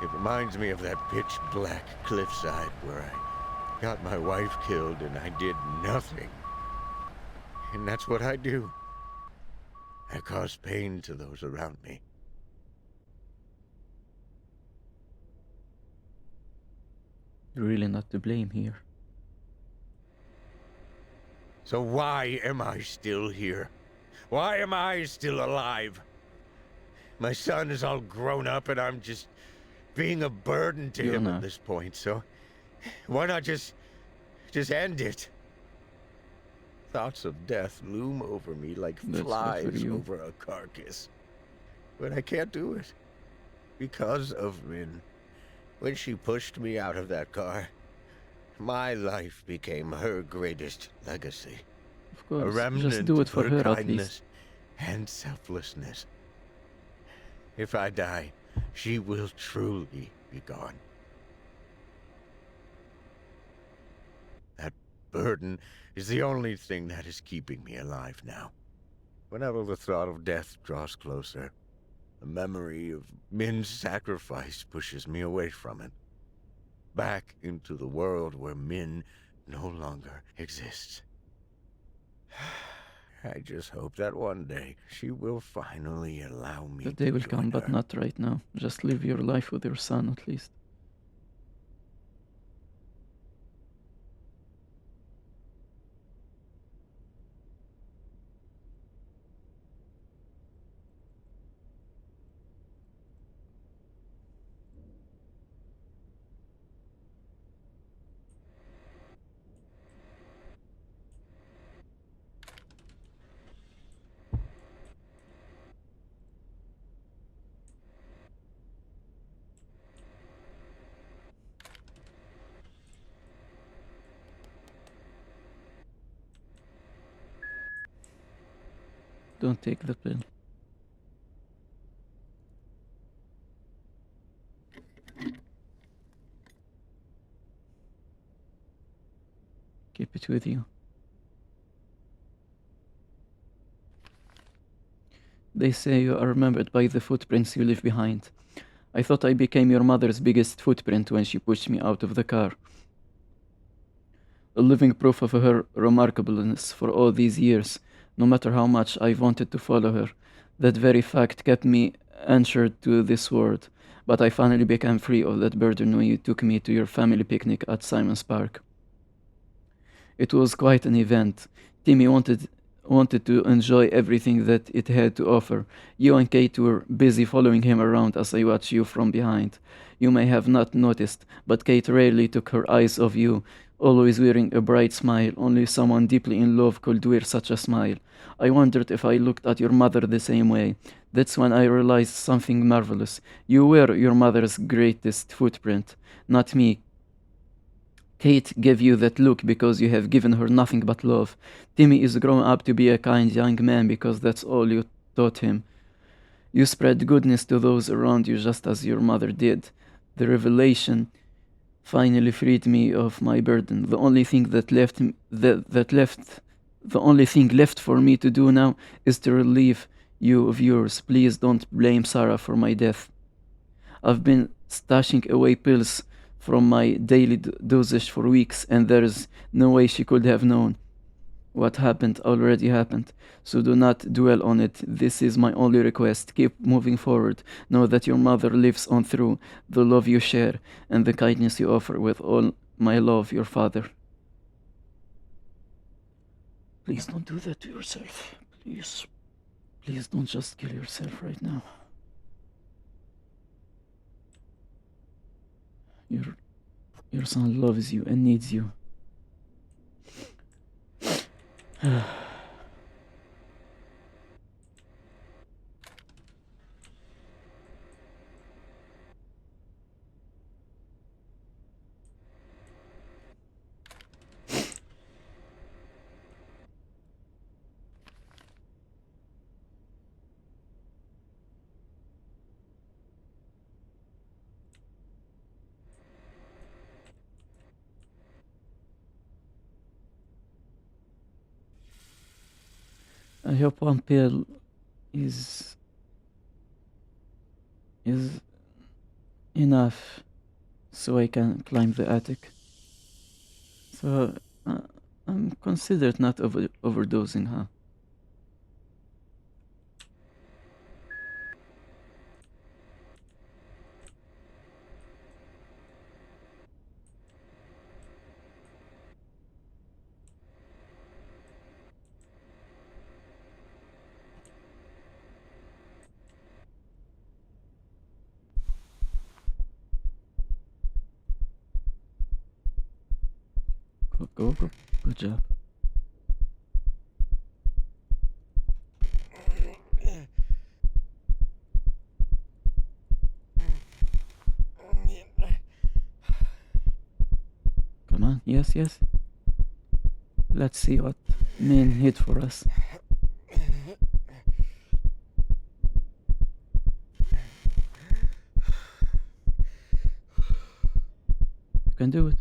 It reminds me of that pitch-black cliffside where I got my wife killed and I did nothing. And that's what I do. I cause pain to those around me. You're really not to blame here. So why am I still here? Why am I still alive? My son is all grown up and I'm just being a burden to him at this point, so why not just end it? Thoughts of death loom over me like flies over a carcass. But I can't do it. Because of Min. When she pushed me out of that car, my life became her greatest legacy. Of course, a remnant just do it for of her kindness at least. And selflessness. If I die, she will truly be gone. That burden is the only thing that is keeping me alive now. Whenever the thought of death draws closer, the memory of Min's sacrifice pushes me away from it. Back into the world where Min no longer exists. I just hope that one day she will finally allow me The day will come, but her. not right now. Just live your life with your son at least. Don't take the pill. Keep it with you. They say you are remembered by the footprints you leave behind. I thought I became your mother's biggest footprint when she pushed me out of the car. A living proof of her remarkableness for all these years, no matter how much I wanted to follow her. That very fact kept me anchored to this world, but I finally became free of that burden when you took me to your family picnic at Simon's Park. It was quite an event. Timmy wanted to enjoy everything that it had to offer. You and Kate were busy following him around as I watched you from behind. You may have not noticed, but Kate rarely took her eyes off you, always wearing a bright smile. Only someone deeply in love could wear such a smile. I wondered if I looked at your mother the same way. That's when I realized something marvelous. You were your mother's greatest footprint, not me. Kate gave you that look because you have given her nothing but love. Timmy is grown up to be a kind young man because that's all you taught him. You spread goodness to those around you just as your mother did. The revelation finally freed me of my burden. The only thing left for me to do now is to relieve you of yours. Please don't blame Sarah for my death. I've been stashing away pills from my daily dosage for weeks, and there's no way she could have known. What happened already happened, so do not dwell on it. This is my only request. Keep moving forward. Know that your mother lives on through the love you share and the kindness you offer. With all my love, your father. Please don't do that to yourself. Please. Please don't just kill yourself right now. Your son loves you and needs you. I hope one pill is enough so I can climb the attic. So I'm considered not overdosing, huh? Go. Good job. Come on, yes. Let's see what main hit for us. You can do it.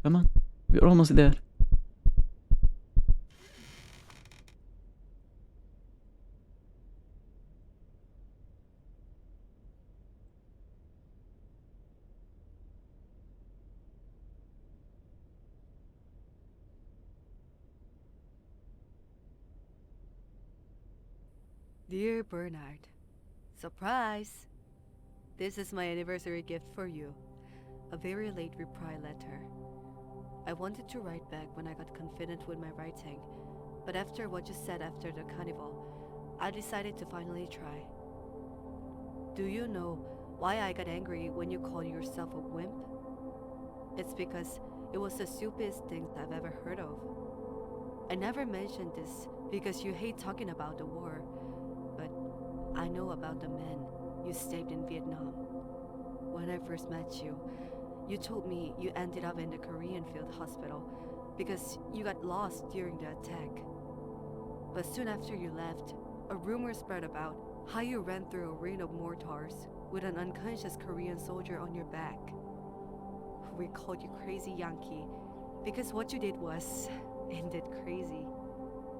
Come on, we're almost there. Dear Bernard, surprise! This is my anniversary gift for you. A very late reply letter. I wanted to write back when I got confident with my writing, but after what you said after the carnival, I decided to finally try. Do you know why I got angry when you called yourself a wimp? It's because it was the stupidest thing I've ever heard of. I never mentioned this because you hate talking about the war, but I know about the men you saved in Vietnam. When I first met you, you told me you ended up in the Korean field hospital because you got lost during the attack. But soon after you left, a rumor spread about how you ran through a rain of mortars with an unconscious Korean soldier on your back. We called you Crazy Yankee because what you did was indeed crazy.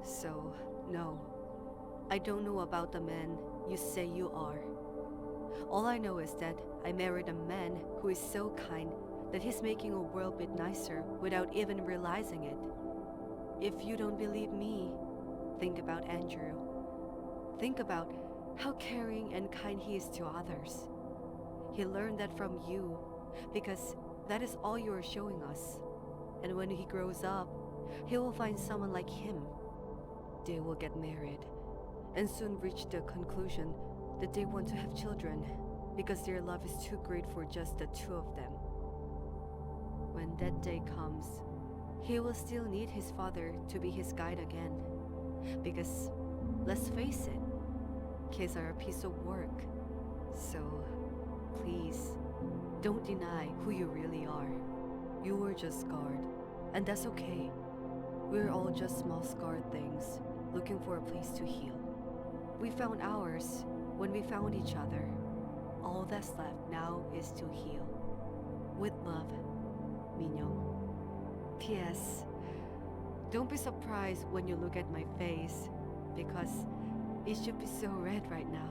So, no, I don't know about the men you say you are. All I know is that I married a man who is so kind that he's making a world a bit nicer without even realizing it. If you don't believe me, think about Andrew. Think about how caring and kind he is to others. He learned that from you, because that is all you are showing us. And when he grows up, he will find someone like him. They will get married, and soon reach the conclusion that they want to have children, because their love is too great for just the two of them. When that day comes, he will still need his father to be his guide again. Because, let's face it, kids are a piece of work. So, please, don't deny who you really are. You were just scarred, and that's okay. We're all just small scarred things, looking for a place to heal. We found ours when we found each other. All that's left now is to heal. With love, Minyoung. P.S. Don't be surprised when you look at my face, because it should be so red right now.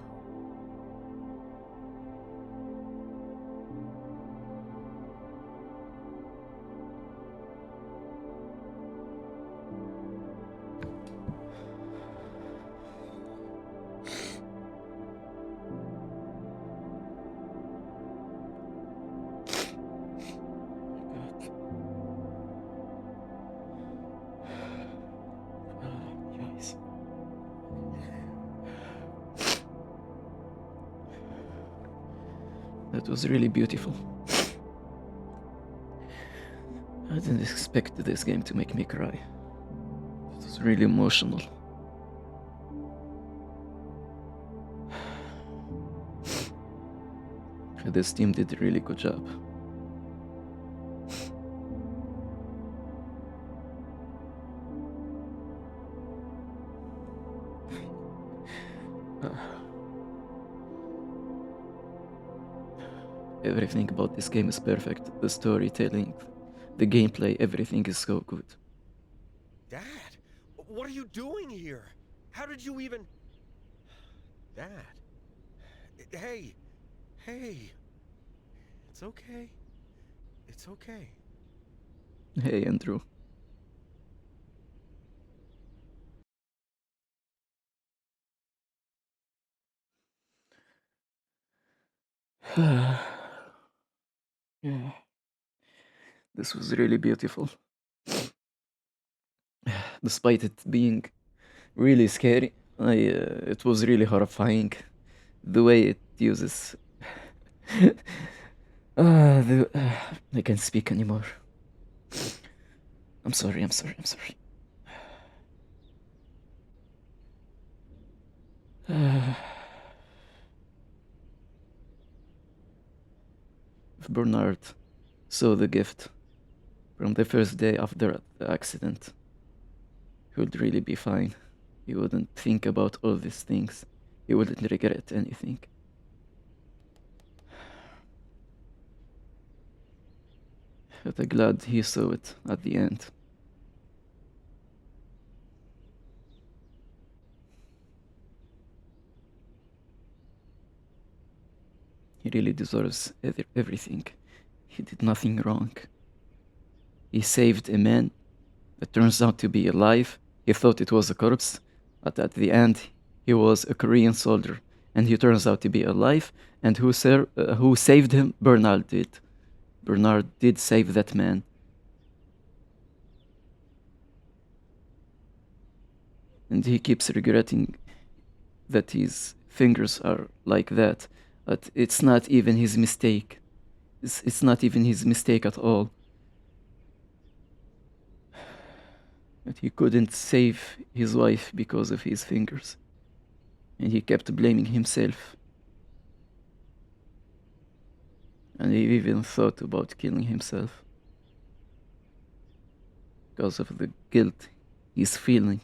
Yes. That was really beautiful. I didn't expect this game to make me cry. It was really emotional. This team did a really good job. Everything about this game is perfect. The storytelling, the gameplay, everything is so good. Dad, what are you doing here? How did you even... Dad. Hey, hey. It's okay. It's okay. Hey, Andrew. Yeah. This was really beautiful. Despite it being really scary, it was really horrifying. The way it uses... I can't speak anymore. I'm sorry. If Bernard saw the gift from the first day after the accident, he would really be fine. He wouldn't think about all these things. He wouldn't regret anything. But I'm glad he saw it at the end. He really deserves everything. He did nothing wrong. He saved a man that turns out to be alive. He thought it was a corpse, but at the end, he was a Korean soldier, and he turns out to be alive. And who saved him? Bernard did. Bernard did save that man. And he keeps regretting that his fingers are like that, but it's not even his mistake. It's not even his mistake at all. But he couldn't save his wife because of his fingers. And he kept blaming himself. And he even thought about killing himself. Because of the guilt he's feeling.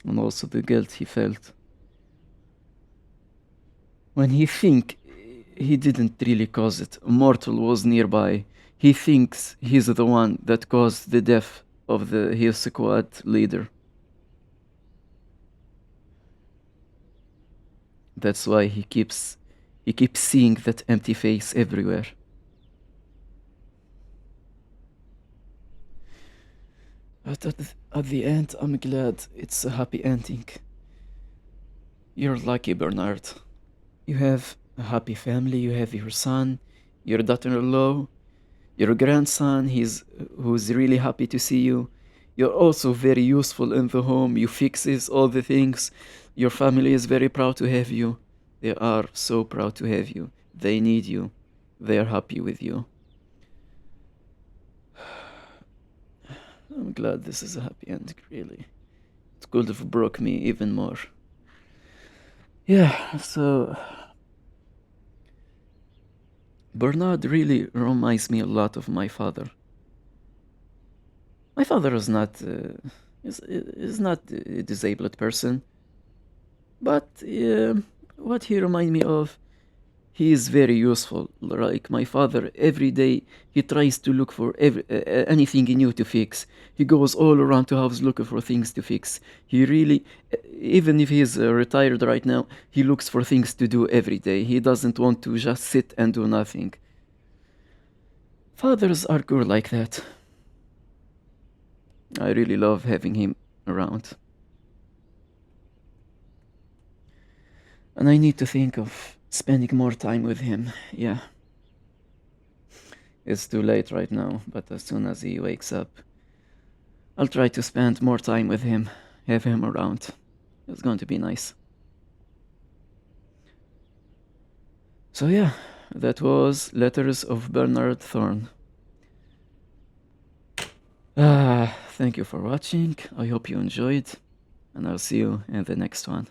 And also the guilt he felt when he think he didn't really cause it. Mortal was nearby. He thinks he's the one that caused the death of his squad leader. That's why he keeps seeing that empty face everywhere. But at the end, I'm glad it's a happy ending. You're lucky, Bernard. You have a happy family, you have your son, your daughter-in-law, your grandson, who's really happy to see you. You're also very useful in the home. You fixes all the things. Your family is very proud to have you. They are so proud to have you. They need you. They are happy with you. I'm glad this is a happy ending, really. It could have broke me even more. Yeah, so Bernard really reminds me a lot of my father. My father is not a disabled person, but what he reminds me of, he is very useful. Like my father, every day he tries to look for anything new to fix. He goes all around the house looking for things to fix. He really, even if he's retired right now, he looks for things to do every day. He doesn't want to just sit and do nothing. Fathers are good like that. I really love having him around. And I need to think of spending more time with him, yeah. It's too late right now, but as soon as he wakes up, I'll try to spend more time with him, have him around. It's going to be nice. So yeah, that was Letters of Bernard Thorne. Thank you for watching, I hope you enjoyed, and I'll see you in the next one.